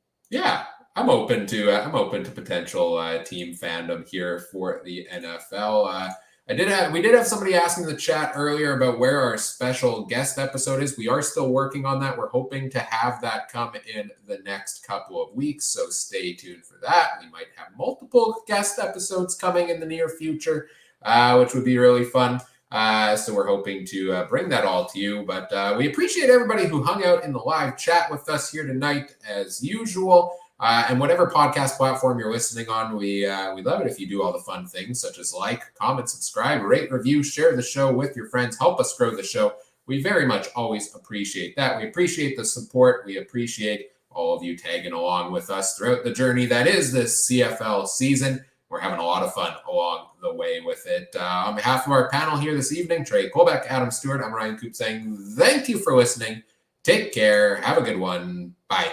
open to potential team fandom here for the NFL. We did have somebody asking in the chat earlier about where our special guest episode is. We are still working on that. We're hoping to have that come in the next couple of weeks, so stay tuned for that. We might have multiple guest episodes coming in the near future, which would be really fun. So we're hoping to bring that all to you. But we appreciate everybody who hung out in the live chat with us here tonight, as usual. And whatever podcast platform you're listening on, we love it if you do all the fun things such as like, comment, subscribe, rate, review, share the show with your friends, help us grow the show. We very much always appreciate that. We appreciate the support. We appreciate all of you tagging along with us throughout the journey that is this CFL season. We're having a lot of fun along the way with it. On behalf of our panel here this evening, Trey Colbeck, Adam Stewart, I'm Ryan Coop saying thank you for listening. Take care. Have a good one. Bye.